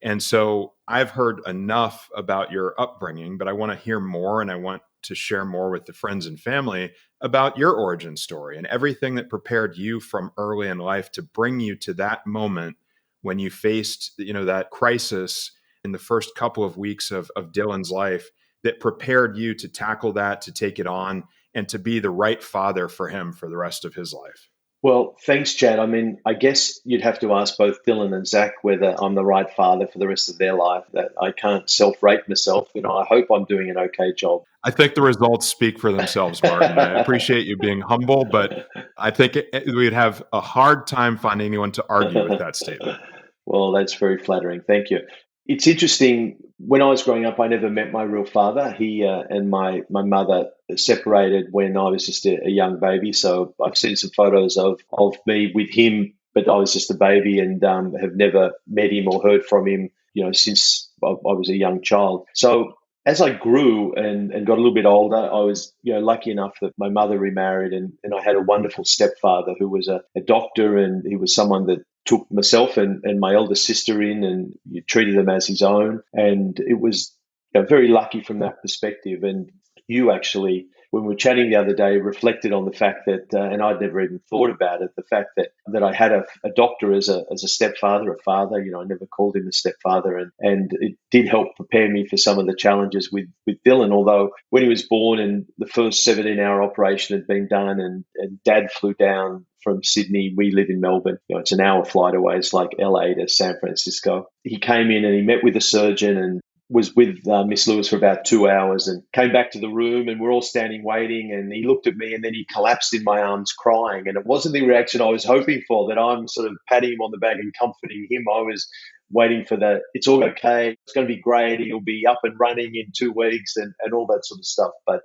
And so I've heard enough about your upbringing, but I want to hear more, and I want to share more with the friends and family about your origin story and everything that prepared you from early in life to bring you to that moment when you faced, that crisis in the first couple of weeks of Dylan's life that prepared you to tackle that, to take it on, and to be the right father for him for the rest of his life. Well, thanks, Chad. I mean, I guess you'd have to ask both Dylan and Zack whether I'm the right father for the rest of their life. That I can't self-rate myself. I hope I'm doing an okay job. I think the results speak for themselves, Martin. I appreciate you being humble, but I think we'd have a hard time finding anyone to argue with that statement. Well, that's very flattering. Thank you. It's interesting. When I was growing up, I never met my real father. He and my mother separated when I was just a young baby. So I've seen some photos of me with him, but I was just a baby and have never met him or heard from him, since I was a young child. So as I grew and got a little bit older, I was, lucky enough that my mother remarried, and I had a wonderful stepfather who was a doctor, and he was someone that took myself and my elder sister in and treated them as his own. And it was very lucky from that perspective. And you actually, when we were chatting the other day, reflected on the fact that, and I'd never even thought about it, the fact that I had a doctor as a stepfather, a father. I never called him a stepfather, and it did help prepare me for some of the challenges with Dylan. Although when he was born and the first 17-hour operation had been done, and Dad flew down from Sydney. We live in Melbourne. It's an hour flight away. It's like LA to San Francisco. He came in and he met with a surgeon and was with Miss Lewis for about 2 hours, and came back to the room, and we're all standing waiting, and he looked at me and then he collapsed in my arms crying. And it wasn't the reaction I was hoping for, that I'm sort of patting him on the back and comforting him. I was waiting for it's all okay, it's going to be great, he'll be up and running in 2 weeks, and all that sort of stuff. But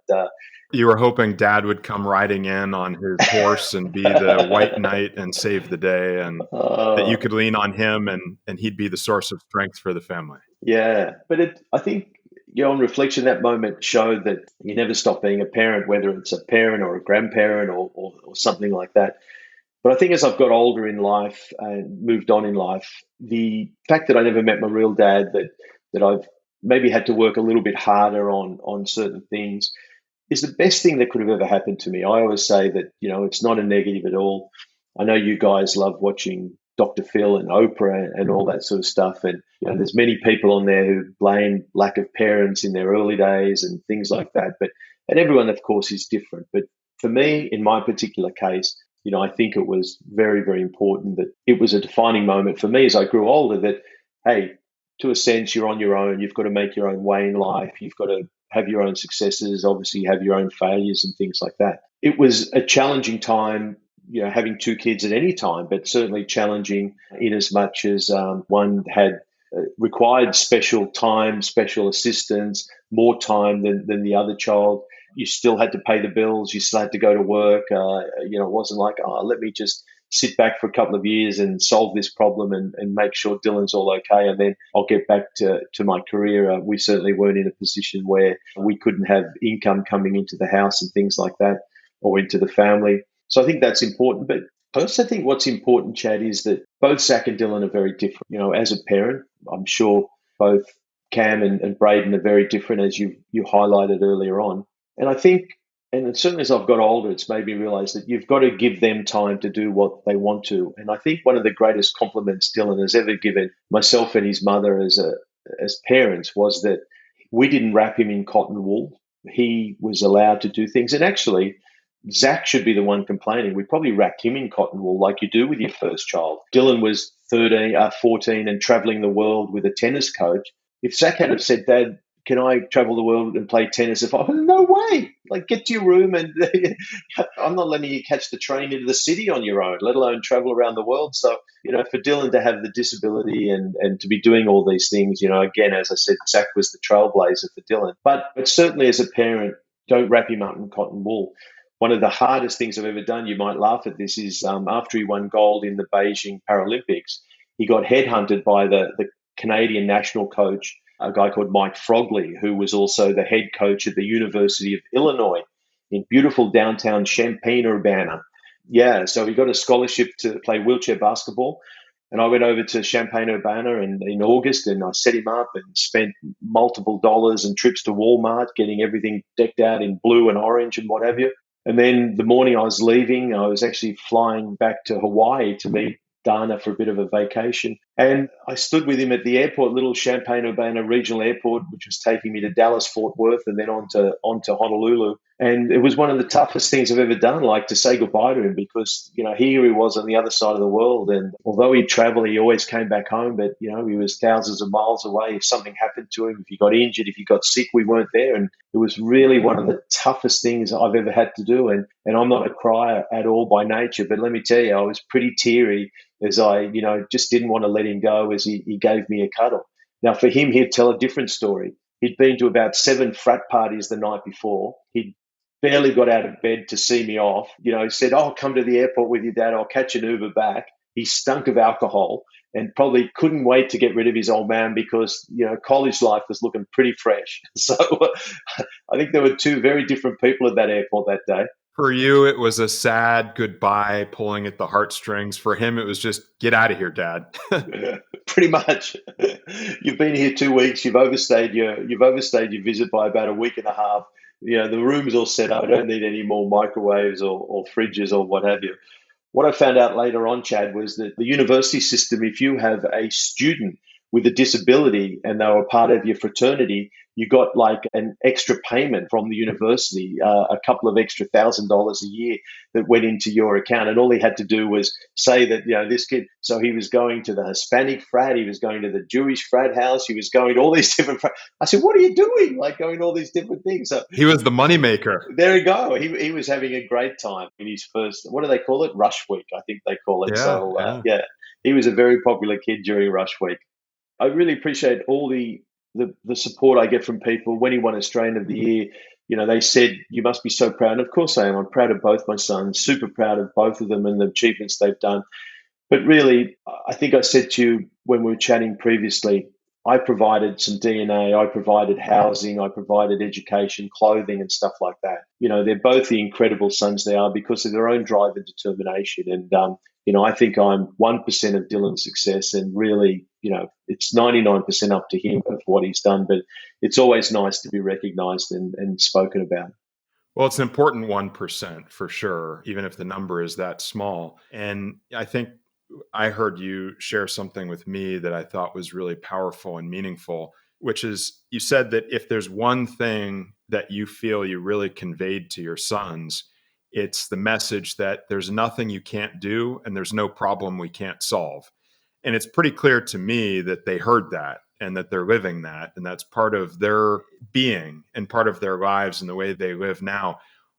you were hoping Dad would come riding in on his horse and be the white knight and save the day, and that you could lean on him and he'd be the source of strength for the family. Yeah, but I think, on reflection, that moment showed that you never stop being a parent, whether it's a parent or a grandparent or something like that. But I think as I've got older in life and moved on in life, the fact that I never met my real dad, that I've maybe had to work a little bit harder on certain things, is the best thing that could have ever happened to me. I always say that, it's not a negative at all. I know you guys love watching Dr. Phil and Oprah and all that sort of stuff. And, there's many people on there who blame lack of parents in their early days and things like that. And everyone, of course, is different. But for me, in my particular case, I think it was very, very important that it was a defining moment for me as I grew older that, hey, to a sense, you're on your own. You've got to make your own way in life. You've got to have your own successes, obviously have your own failures and things like that. It was a challenging time, having 2 kids at any time, but certainly challenging in as much as one had required special time, special assistance, more time than the other child. You still had to pay the bills. You still had to go to work. It wasn't like, let me just sit back for a couple of years and solve this problem and make sure Dylan's all okay, and then I'll get back to my career. We certainly weren't in a position where we couldn't have income coming into the house and things like that, or into the family. So I think that's important. But I also think what's important, Chad, is that both Zack and Dylan are very different. As a parent, I'm sure both Cam and Braden are very different, as you highlighted earlier on. And I think, and certainly as I've got older, it's made me realize that you've got to give them time to do what they want to. And I think one of the greatest compliments Dylan has ever given myself and his mother as parents was that we didn't wrap him in cotton wool. He was allowed to do things. And actually, Zack should be the one complaining. We probably wrapped him in cotton wool like you do with your first child. Dylan was 14 and traveling the world with a tennis coach. If Zack had have said, Dad, can I travel the world and play tennis? No way. Like, get to your room, and I'm not letting you catch the train into the city on your own, let alone travel around the world. So, for Dylan to have the disability and to be doing all these things, again, as I said, Zack was the trailblazer for Dylan. But certainly as a parent, don't wrap him up in cotton wool. One of the hardest things I've ever done, you might laugh at this, is after he won gold in the Beijing Paralympics, he got headhunted by the Canadian national coach, a guy called Mike Frogley, who was also the head coach at the University of Illinois in beautiful downtown Champaign-Urbana. Yeah, so he got a scholarship to play wheelchair basketball. And I went over to Champaign-Urbana in August, and I set him up and spent multiple dollars and trips to Walmart, getting everything decked out in blue and orange and what have you. And then the morning I was leaving, I was actually flying back to Hawaii to meet Dana for a bit of a vacation. And I stood with him at the airport, little Champaign-Urbana regional airport, which was taking me to Dallas, Fort Worth, and then onto Honolulu. And it was one of the toughest things I've ever done, like to say goodbye to him, because, here he was on the other side of the world. And although he'd travel, he always came back home, but, he was thousands of miles away. If something happened to him, if he got injured, if he got sick, we weren't there. And it was really one of the toughest things I've ever had to do. And I'm not a crier at all by nature, but let me tell you, I was pretty teary as I, just didn't want to let him go as he gave me a cuddle. Now, for him, he'd tell a different story. He'd been to about 7 frat parties the night before. He'd barely got out of bed to see me off. He said, "Oh, I'll come to the airport with you, Dad. I'll catch an Uber back." He stunk of alcohol and probably couldn't wait to get rid of his old man because, college life was looking pretty fresh. So I think there were 2 very different people at that airport that day. For you, it was a sad goodbye, pulling at the heartstrings. For him, it was just, get out of here, Dad. Yeah, pretty much. You've been here 2 weeks. You've overstayed your visit by about a week and a half. The room's all set up. I don't need any more microwaves or fridges or what have you. What I found out later on, Chad, was that the university system, if you have a student with a disability and they were part of your fraternity, you got like an extra payment from the university, a couple of extra $1,000 a year that went into your account. And all he had to do was say that, this kid, so he was going to the Hispanic frat, he was going to the Jewish frat house, he was going to all these different I said, "What are you doing? Like going to all these different things?" So he was the moneymaker. There you go. He was having a great time in his first, what do they call it? Rush week, I think they call it. Yeah. He was a very popular kid during Rush week. I really appreciate all the support I get from people. When he won Australian of the Year, they said, "You must be so proud." And of course I am. I'm proud of both my sons, super proud of both of them and the achievements they've done. But really, I think I said to you when we were chatting previously, I provided some DNA, I provided housing, I provided education, clothing and stuff like that. They're both the incredible sons they are because of their own drive and determination. And, I think I'm 1% of Dylan's success, and really, it's 99% up to him of what he's done. But it's always nice to be recognized and spoken about. Well, it's an important 1% for sure, even if the number is that small. And I think I heard you share something with me that I thought was really powerful and meaningful, which is you said that if there's one thing that you feel you really conveyed to your sons, it's the message that there's nothing you can't do and there's no problem we can't solve. And it's pretty clear to me that they heard that and that they're living that. And that's part of their being and part of their lives and the way they live now.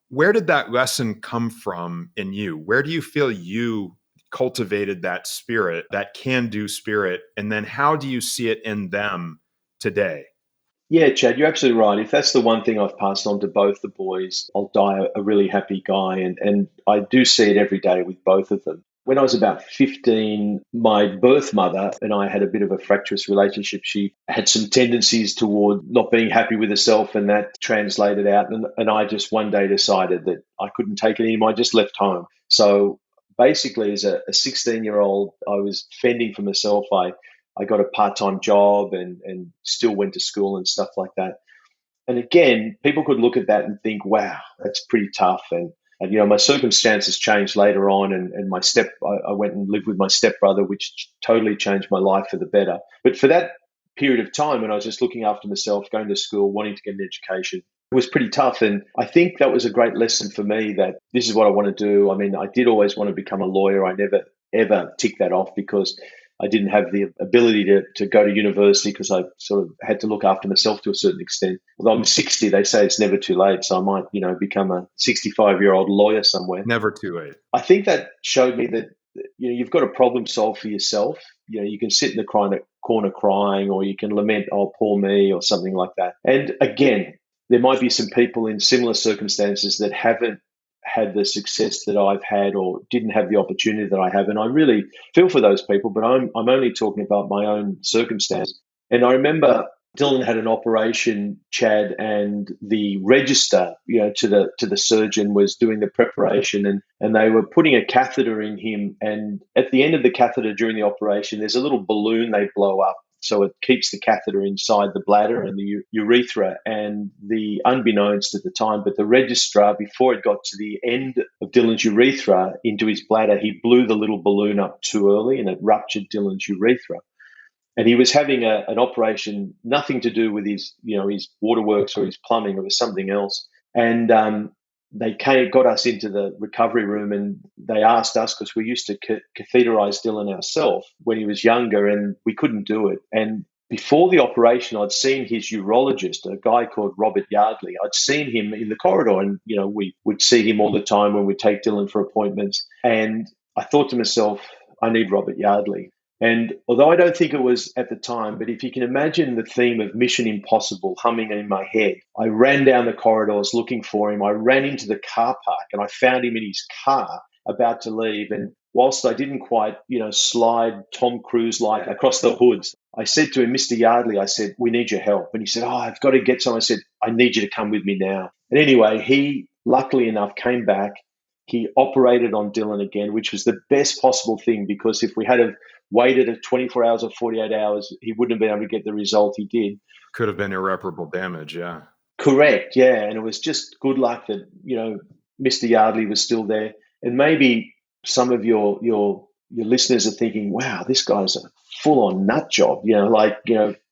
Where did that lesson come from in you? Where do you feel you cultivated that spirit, that can-do spirit, and then how do you see it in them today? Yeah, Chad, you're absolutely right. If that's the one thing I've passed on to both the boys, I'll die a really happy guy, and I do see it every day with both of them. When I was about 15, my birth mother and I had a bit of a fractious relationship. She had some tendencies toward not being happy with herself, and that translated out. And I just one day decided that I couldn't take it anymore. I just left home. So basically, as a 16-year-old, I was fending for myself. I got a part-time job and still went to school and stuff like that. And again, people could look at that and think, wow, that's pretty tough. And my circumstances changed later on. And I went and lived with my stepbrother, which totally changed my life for the better. But for that period of time when I was just looking after myself, going to school, wanting to get an education, it was pretty tough. And I think that was a great lesson for me that this is what I want to do. I mean, I did always want to become a lawyer. I never, ever ticked that off because I didn't have the ability to go to university because I sort of had to look after myself to a certain extent. Although I'm 60, they say it's never too late. So I might, become a 65-year-old lawyer somewhere. Never too late. I think that showed me that, you've got to problem solve for yourself. You can sit in the corner crying, or you can lament, "Oh, poor me," or something like that. And again, there might be some people in similar circumstances that haven't had the success that I've had or didn't have the opportunity that I have. And I really feel for those people, but I'm only talking about my own circumstance. And I remember Dylan had an operation, Chad, and the register, to the surgeon was doing the preparation, and they were putting a catheter in him. And at the end of the catheter during the operation, there's a little balloon they blow up. So it keeps the catheter inside the bladder and the urethra. And the unbeknownst at the time, but the registrar, before it got to the end of Dylan's urethra into his bladder, he blew the little balloon up too early and it ruptured Dylan's urethra. And he was having an operation, nothing to do with his waterworks or his plumbing. It was something else. And they got us into the recovery room, and they asked us, because we used to catheterize Dylan ourselves when he was younger, and we couldn't do it. And before the operation, I'd seen his urologist, a guy called Robert Yardley. I'd seen him in the corridor, and we would see him all the time when we'd take Dylan for appointments. And I thought to myself, I need Robert Yardley. And although I don't think it was at the time, but if you can imagine the theme of Mission Impossible humming in my head, I ran down the corridors looking for him. I ran into the car park and I found him in his car about to leave. And whilst I didn't quite, slide Tom Cruise-like across the hoods, I said to him, Mr. Yardley, I said, we need your help. And he said, I've got to get some. I said, I need you to come with me now. And anyway, he, luckily enough, came back. He operated on Dylan again, which was the best possible thing, because if we had waited 24 hours or 48 hours, he wouldn't have been able to get the result he did. Could have been irreparable damage, yeah. Correct, yeah. And it was just good luck that, Mr. Yardley was still there. And maybe some of your listeners are thinking, wow, this guy's a full-on nut job,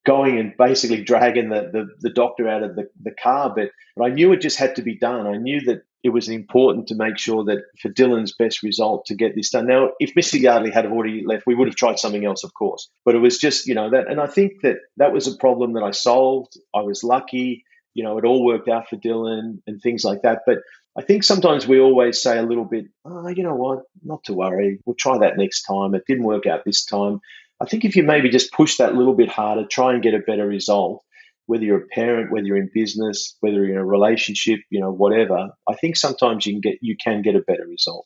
going and basically dragging the doctor out of the car. But I knew it just had to be done. I knew that it was important to make sure that for Dylan's best result to get this done. Now, if Mr. Yardley had already left, we would have tried something else, of course. But it was just, that. And I think that was a problem that I solved. I was lucky. It all worked out for Dylan and things like that. But I think sometimes we always say a little bit, you know what, not to worry. We'll try that next time. It didn't work out this time. I think if you maybe just push that little bit harder, try and get a better result, whether you're a parent, whether you're in business, whether you're in a relationship, whatever, I think sometimes you can get a better result.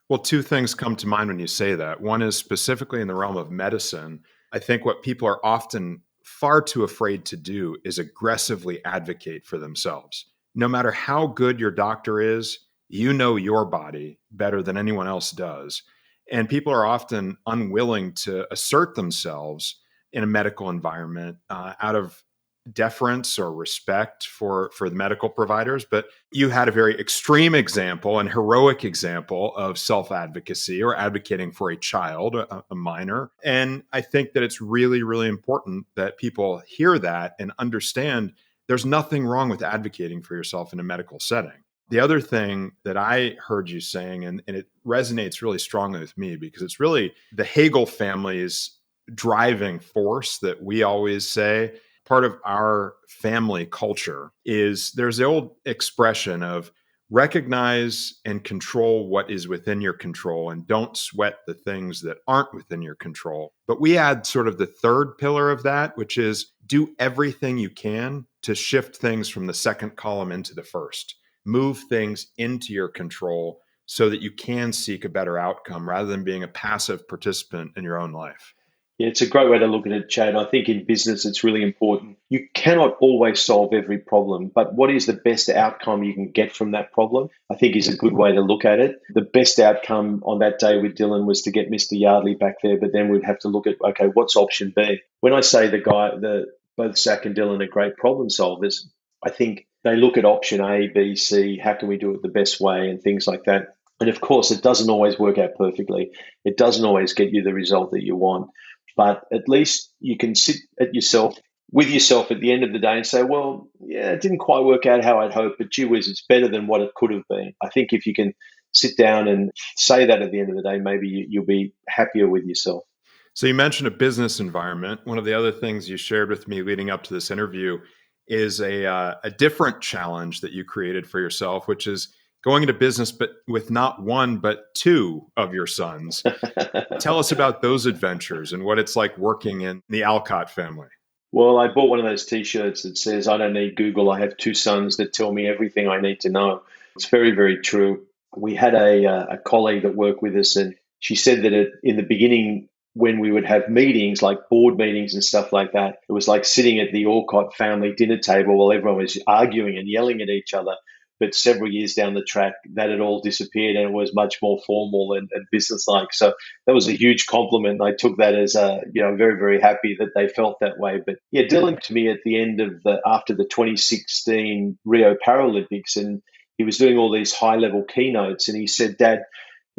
Well, two things come to mind when you say that. One is specifically in the realm of medicine. I think what people are often far too afraid to do is aggressively advocate for themselves. No matter how good your doctor is, you know your body better than anyone else does. And people are often unwilling to assert themselves in a medical environment out of deference or respect for the medical providers. But you had a very extreme example and heroic example of self-advocacy or advocating for a child, a minor. And I think that it's really, really important that people hear that and understand there's nothing wrong with advocating for yourself in a medical setting. The other thing that I heard you saying, and it resonates really strongly with me, because it's really the Hagle family's driving force that we always say. Part of our family culture is there's the old expression of recognize and control what is within your control and don't sweat the things that aren't within your control. But we add sort of the third pillar of that, which is do everything you can to shift things from the second column into the first. Move things into your control so that you can seek a better outcome rather than being a passive participant in your own life. Yeah, it's a great way to look at it, Chad. I think in business, it's really important. You cannot always solve every problem, but what is the best outcome you can get from that problem, I think is a good way to look at it. The best outcome on that day with Dylan was to get Mr. Yardley back there, but then we'd have to look at, okay, what's option B? When I say both Zack and Dylan are great problem solvers, I think they look at option A, B, C, how can we do it the best way and things like that. And of course, it doesn't always work out perfectly. It doesn't always get you the result that you want. But at least you can sit with yourself at the end of the day and say, well, yeah, it didn't quite work out how I'd hoped, but gee whiz, it's better than what it could have been. I think if you can sit down and say that at the end of the day, maybe you'll be happier with yourself. So you mentioned a business environment. One of the other things you shared with me leading up to this interview is a different challenge that you created for yourself, which is going into business, but with not one, but two of your sons. Tell us about those adventures and what it's like working in the Alcott family. Well, I bought one of those T-shirts that says, I don't need Google. I have two sons that tell me everything I need to know. It's very, very true. We had a colleague that worked with us, and she said that in the beginning, when we would have meetings, like board meetings and stuff like that, it was like sitting at the Alcott family dinner table while everyone was arguing and yelling at each other. But several years down the track, that had all disappeared and it was much more formal and business-like. So that was a huge compliment. I took that as very, very happy that they felt that way. But yeah, Dylan to me at the end of after the 2016 Rio Paralympics, and he was doing all these high-level keynotes, and he said, "Dad,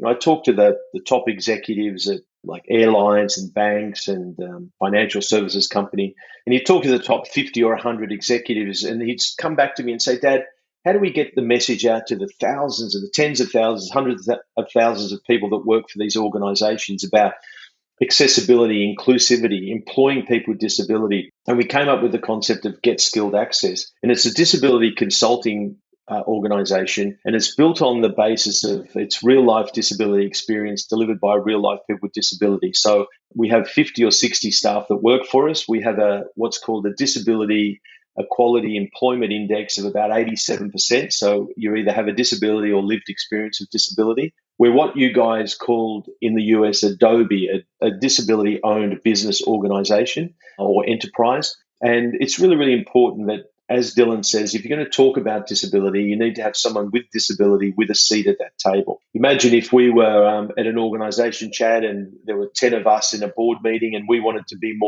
I talked to the top executives at like airlines and banks and financial services company, and he'd talk to the top 50 or 100 executives, and he'd come back to me and say, Dad, how do we get the message out to the thousands and the tens of thousands, hundreds of thousands of people that work for these organizations about accessibility, inclusivity, employing people with disability?" And we came up with the concept of Get Skilled Access. And it's a disability consulting organization, and it's built on the basis of its real life disability experience delivered by real life people with disability. So we have 50 or 60 staff that work for us. We have what's called a disability equality employment index of about 87%. So you either have a disability or lived experience of disability. We're what you guys called in the US Adobe, a disability owned business organization or enterprise. And it's really, really important that, as Dylan says, if you're going to talk about disability, you need to have someone with disability with a seat at that table. Imagine if we were at an organization, Chad, and there were 10 of us in a board meeting and we wanted to be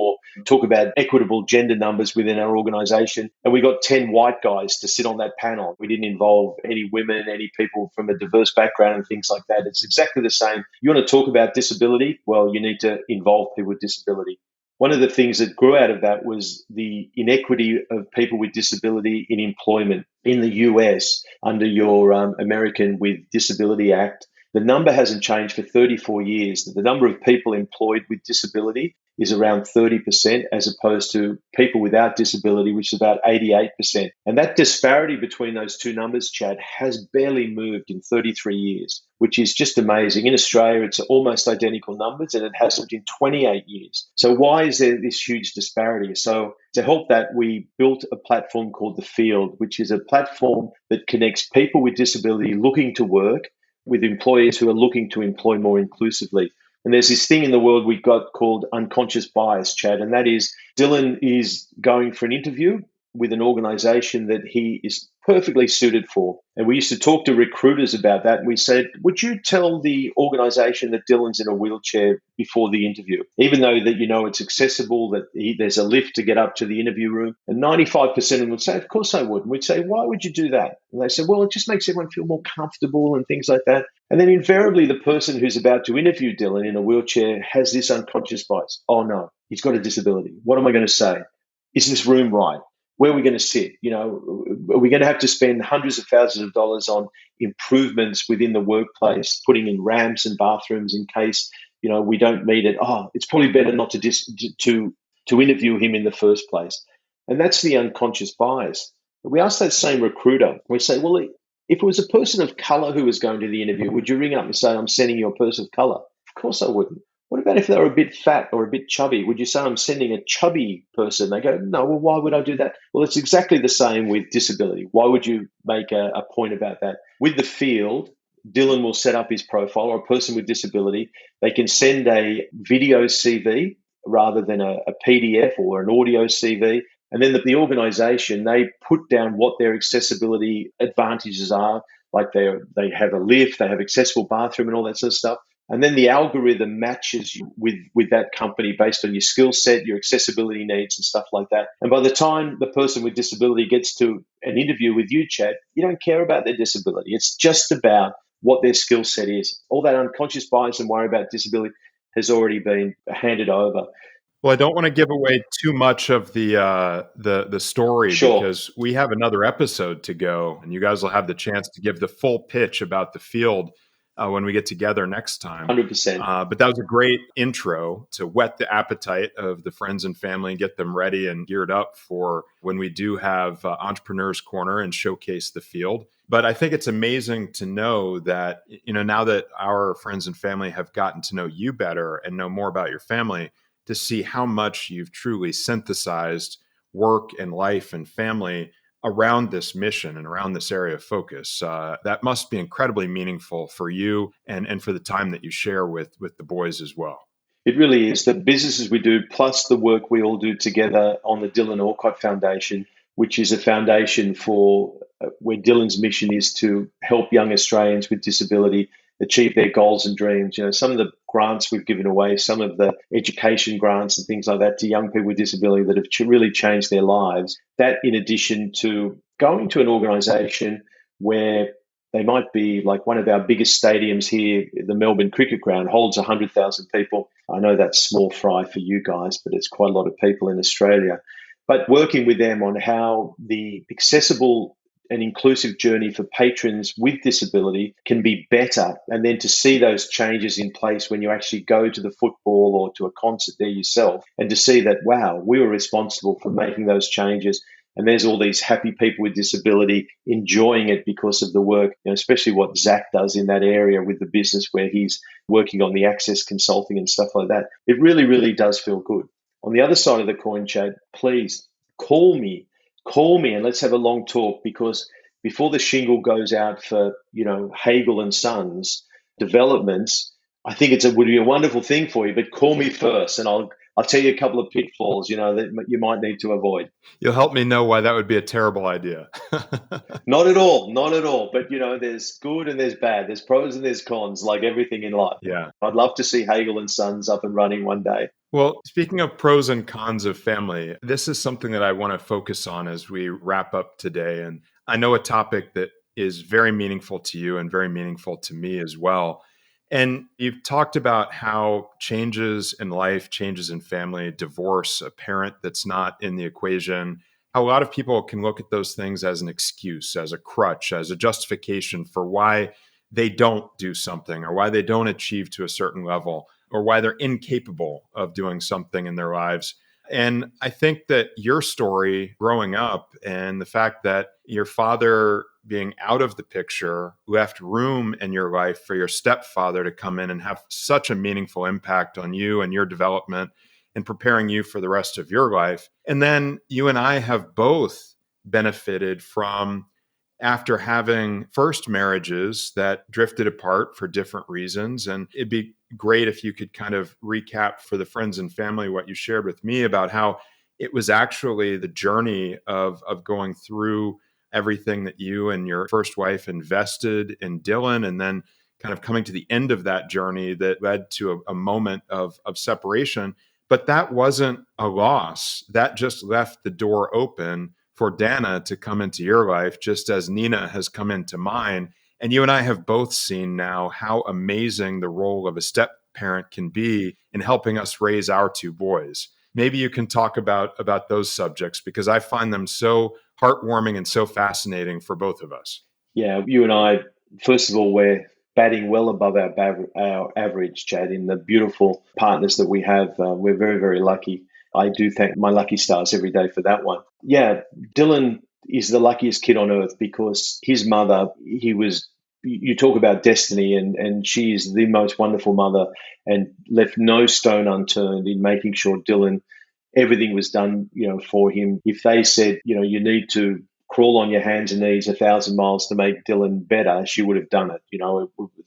talk about equitable gender numbers within our organization, and we got 10 white guys to sit on that panel. We didn't involve any women, any people from a diverse background and things like that. It's exactly the same. You want to talk about disability? Well, you need to involve people with disability. One of the things that grew out of that was the inequity of people with disability in employment. In the US, under your American with Disability Act, the number hasn't changed for 34 years. The number of people employed with disability is around 30% as opposed to people without disability, which is about 88%. And that disparity between those two numbers, Chad, has barely moved in 33 years, which is just amazing. In Australia, it's almost identical numbers, and it hasn't in 28 years. So why is there this huge disparity? So to help that, we built a platform called The Field, which is a platform that connects people with disability looking to work with employers who are looking to employ more inclusively. And there's this thing in the world we've got called unconscious bias, Chad, and that is Dylan is going for an interview with an organization that he is perfectly suited for. And we used to talk to recruiters about that. And we said, would you tell the organization that Dylan's in a wheelchair before the interview, even though that it's accessible, that there's a lift to get up to the interview room? And 95% of them would say, of course I would. And we'd say, why would you do that? And they said, well, it just makes everyone feel more comfortable and things like that. And then invariably the person who's about to interview Dylan in a wheelchair has this unconscious bias. Oh no, he's got a disability. What am I going to say? Is this room right? Where are we going to sit? Are we going to have to spend hundreds of thousands of dollars on improvements within the workplace, putting in ramps and bathrooms in case, we don't meet it? Oh, it's probably better not to interview him in the first place. And that's the unconscious bias. We asked that same recruiter, we say, well, if it was a person of color who was going to the interview, would you ring up and say, I'm sending you a person of color? Of course I wouldn't. What about if they were a bit fat or a bit chubby? Would you say I'm sending a chubby person? They go, no, well, why would I do that? Well, it's exactly the same with disability. Why would you make a point about that? With The Field, Dylan will set up his profile, or a person with disability. They can send a video CV rather than a PDF or an audio CV. And then the organization, they put down what their accessibility advantages are, like they have a lift, they have accessible bathroom and all that sort of stuff. And then the algorithm matches you with that company based on your skill set, your accessibility needs and stuff like that. And by the time the person with disability gets to an interview with you, Chad, you don't care about their disability. It's just about what their skill set is. All that unconscious bias and worry about disability has already been handed over. Well, I don't want to give away too much of the story, Sure. because we have another episode to go, and you guys will have the chance to give the full pitch about The Field when we get together next time. 100%. But that was a great intro to whet the appetite of the friends and family and get them ready and geared up for when we do have Entrepreneurs Corner and showcase The Field. But I think it's amazing to know that, now that our friends and family have gotten to know you better and know more about your family, to see how much you've truly synthesized work and life and family around this mission and around this area of focus. That must be incredibly meaningful for you and for the time that you share with the boys as well. It really is. The businesses we do, plus the work we all do together on the Dylan Alcott Foundation, which is a foundation for where Dylan's mission is to help young Australians with disability achieve their goals and dreams. You know, some of the grants we've given away, some of the education grants and things like that to young people with disability that have really changed their lives. That, in addition to going to an organisation where they might be like one of our biggest stadiums here, the Melbourne Cricket Ground, holds 100,000 people. I know that's small fry for you guys, but it's quite a lot of people in Australia. But working with them on how the accessible and inclusive journey for patrons with disability can be better, and then to see those changes in place when you actually go to the football or to a concert there yourself, and to see that, wow, we were responsible for making those changes. And there's all these happy people with disability enjoying it because of the work, especially what Zack does in that area with the business where he's working on the access consulting and stuff like that. It really, really does feel good. On the other side of the coin, Chad, please call me and let's have a long talk, because before the shingle goes out for, Hagle and Sons developments, I think would be a wonderful thing for you, but call me first and I'll tell you a couple of pitfalls, that you might need to avoid. You'll help me know why that would be a terrible idea. Not at all. But, there's good and there's bad. There's pros and there's cons, like everything in life. Yeah. I'd love to see Hagle and Sons up and running one day. Well, speaking of pros and cons of family, this is something that I want to focus on as we wrap up today. And I know a topic that is very meaningful to you and very meaningful to me as well. And you've talked about how changes in life, changes in family, divorce, a parent that's not in the equation, how a lot of people can look at those things as an excuse, as a crutch, as a justification for why they don't do something or why they don't achieve to a certain level or why they're incapable of doing something in their lives. And I think that your story growing up and the fact that your father being out of the picture left room in your life for your stepfather to come in and have such a meaningful impact on you and your development and preparing you for the rest of your life. And then you and I have both benefited from, after having first marriages that drifted apart for different reasons. And it'd be great if you could kind of recap for the friends and family what you shared with me about how it was actually the journey of going through everything that you and your first wife invested in Dylan, and then kind of coming to the end of that journey that led to a moment of separation. But that wasn't a loss. That just left the door open for Dana to come into your life, just as Nina has come into mine. And you and I have both seen now how amazing the role of a step parent can be in helping us raise our two boys. Maybe you can talk about those subjects, because I find them so heartwarming and so fascinating for both of us. Yeah, you and I, first of all, we're batting well above our average, Chad, in the beautiful partners that we have. We're very, very lucky. I do thank my lucky stars every day for that one. Yeah, Dylan is the luckiest kid on earth because his mother, you talk about destiny, and she is the most wonderful mother and left no stone unturned in making sure Dylan, everything was done, for him. If they said, you need to crawl on your hands and knees 1,000 miles to make Dylan better, she would have done it.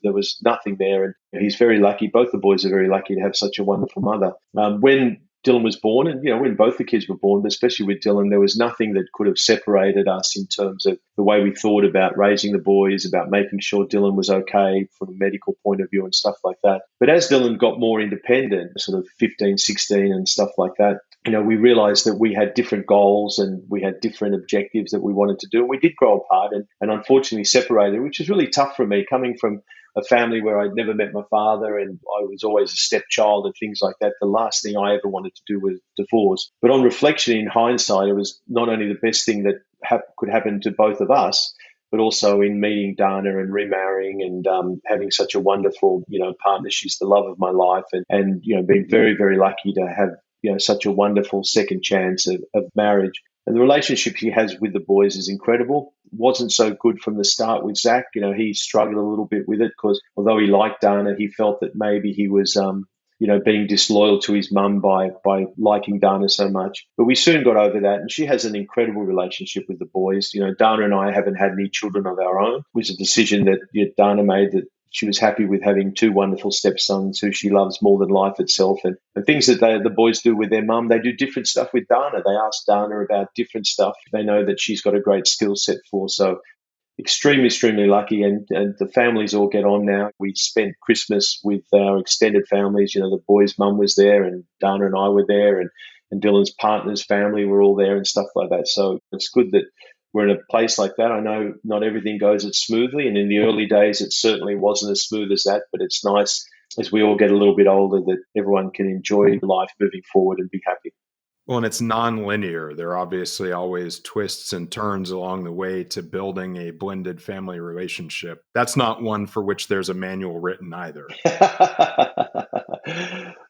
There was nothing there. And he's very lucky. Both the boys are very lucky to have such a wonderful mother. When Dylan was born, and when both the kids were born, but especially with Dylan, there was nothing that could have separated us in terms of the way we thought about raising the boys, about making sure Dylan was okay from a medical point of view and stuff like that. But as Dylan got more independent, sort of 15, 16 and stuff like that, we realized that we had different goals and we had different objectives that we wanted to do. And we did grow apart and unfortunately separated, which was really tough for me, coming from a family where I'd never met my father and I was always a stepchild and things like that. The last thing I ever wanted to do was divorce. But on reflection, in hindsight, it was not only the best thing that could happen to both of us, but also in meeting Dana and remarrying and having such a wonderful, partner. She's the love of my life and being very, very lucky to have, such a wonderful second chance of marriage. And the relationship he has with the boys is incredible. Wasn't so good from the start with Zack. He struggled a little bit with it because although he liked Dana, he felt that maybe he was, being disloyal to his mum by liking Dana so much. But we soon got over that, and she has an incredible relationship with the boys. Dana and I haven't had any children of our own. It was a decision that Dana made that She was happy with having two wonderful stepsons who she loves more than life itself. And things that the boys do with their mum, they do different stuff with Dana. They ask Dana about different stuff they know that she's got a great skill set for. So extremely lucky. And the families all get on now. We spent Christmas with our extended families. The boys' mum was there and Dana and I were there and Dylan's partner's family were all there and stuff like that. So it's good that we're in a place like that. I know not everything goes as smoothly, and in the early days, it certainly wasn't as smooth as that, but it's nice as we all get a little bit older that everyone can enjoy life moving forward and be happy. Well, and it's non-linear. There are obviously always twists and turns along the way to building a blended family relationship. That's not one for which there's a manual written either.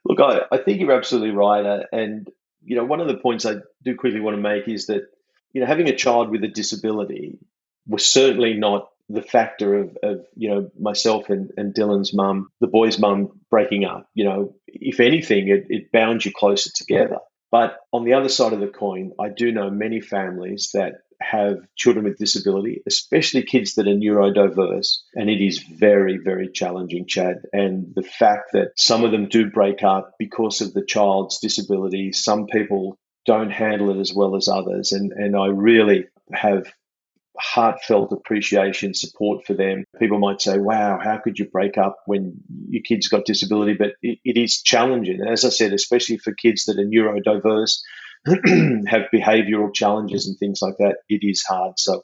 Look, I think you're absolutely right. And, one of the points I do quickly want to make is that having a child with a disability was certainly not the factor of myself and Dylan's mum, the boy's mum, breaking up. If anything, it bound you closer together. But on the other side of the coin, I do know many families that have children with disability, especially kids that are neurodiverse, and it is very, very challenging, Chad. And the fact that some of them do break up because of the child's disability, some people don't handle it as well as others. And I really have heartfelt appreciation, support for them. People might say, wow, how could you break up when your kid's got disability? But it is challenging. And as I said, especially for kids that are neurodiverse, have behavioral challenges and things like that, it is hard. So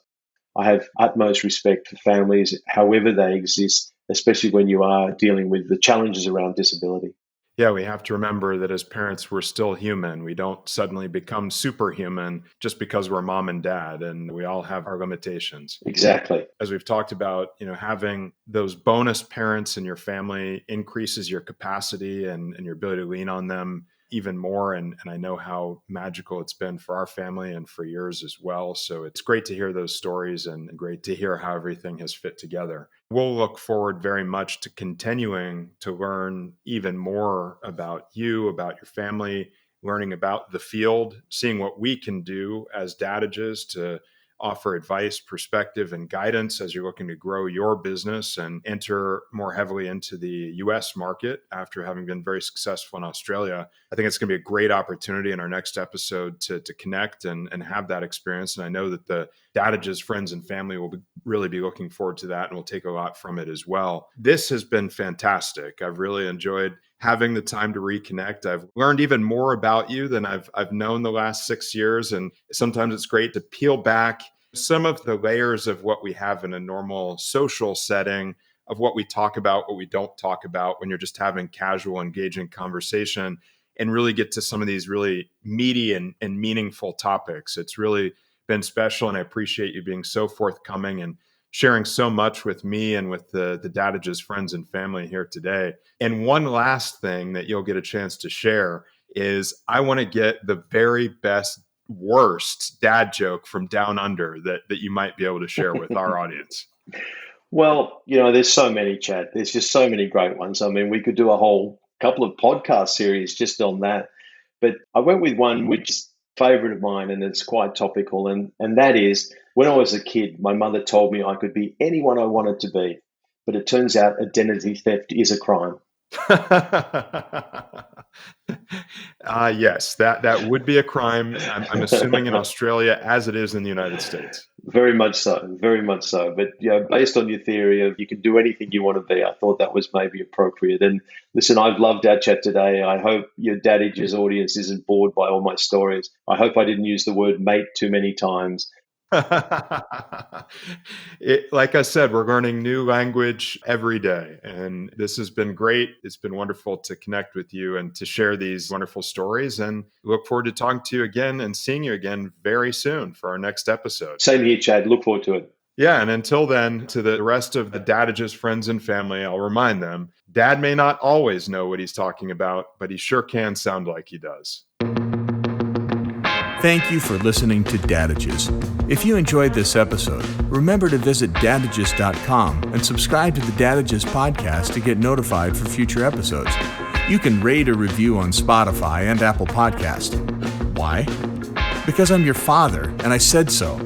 I have utmost respect for families, however they exist, especially when you are dealing with the challenges around disability. Yeah, we have to remember that as parents, we're still human. We don't suddenly become superhuman just because we're mom and dad, and we all have our limitations. Exactly. As we've talked about, having those bonus parents in your family increases your capacity and your ability to lean on them even more. And I know how magical it's been for our family and for yours as well. So it's great to hear those stories and great to hear how everything has fit together. We'll look forward very much to continuing to learn even more about you, about your family, learning about the field, seeing what we can do as Dadages to offer advice, perspective, and guidance as you're looking to grow your business and enter more heavily into the US market after having been very successful in Australia. I think it's going to be a great opportunity in our next episode to connect and have that experience. And I know that the Dadages friends and family will really be looking forward to that and will take a lot from it as well. This has been fantastic. I've really enjoyed having the time to reconnect. I've learned even more about you than I've known the last 6 years. And sometimes it's great to peel back some of the layers of what we have in a normal social setting, of what we talk about, what we don't talk about when you're just having casual, engaging conversation, and really get to some of these really meaty and meaningful topics. It's really been special, and I appreciate you being so forthcoming and sharing so much with me and with the Dadages friends and family here today. And one last thing that you'll get a chance to share is I want to get the very best, worst dad joke from down under that you might be able to share with our audience. Well, there's so many, Chad. There's just so many great ones. I mean, we could do a whole couple of podcast series just on that. But I went with one which is a favorite of mine, and it's quite topical. And that is, when I was a kid, my mother told me I could be anyone I wanted to be. But it turns out identity theft is a crime. Yes, that would be a crime. I'm assuming in Australia as it is in the United States. Very much so, very much so. But based on your theory of you can do anything you want to be, I thought that was maybe appropriate. And listen, I've loved our chat today. I hope your Dadages audience isn't bored by all my stories. I hope I didn't use the word mate too many times. Like I said, we're learning new language every day, and this has been great. It's been wonderful to connect with you and to share these wonderful stories, and look forward to talking to you again and seeing you again very soon for our next episode. Same here, Chad. Look forward to it. Yeah, and until then, to the rest of the Dadages friends and family, I'll remind them, Dad may not always know what he's talking about, but he sure can sound like he does. Thank you for listening to Dadages. If you enjoyed this episode, remember to visit Dadages.com and subscribe to the Dadages podcast to get notified for future episodes. You can rate or review on Spotify and Apple Podcast. Why? Because I'm your father, and I said so.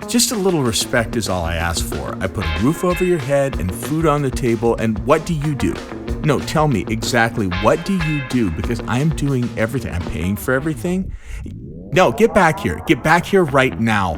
Just a little respect is all I ask for. I put a roof over your head and food on the table, and what do you do? No, tell me exactly what do you do, because I am doing everything. I'm paying for everything. No, get back here. Get back here right now.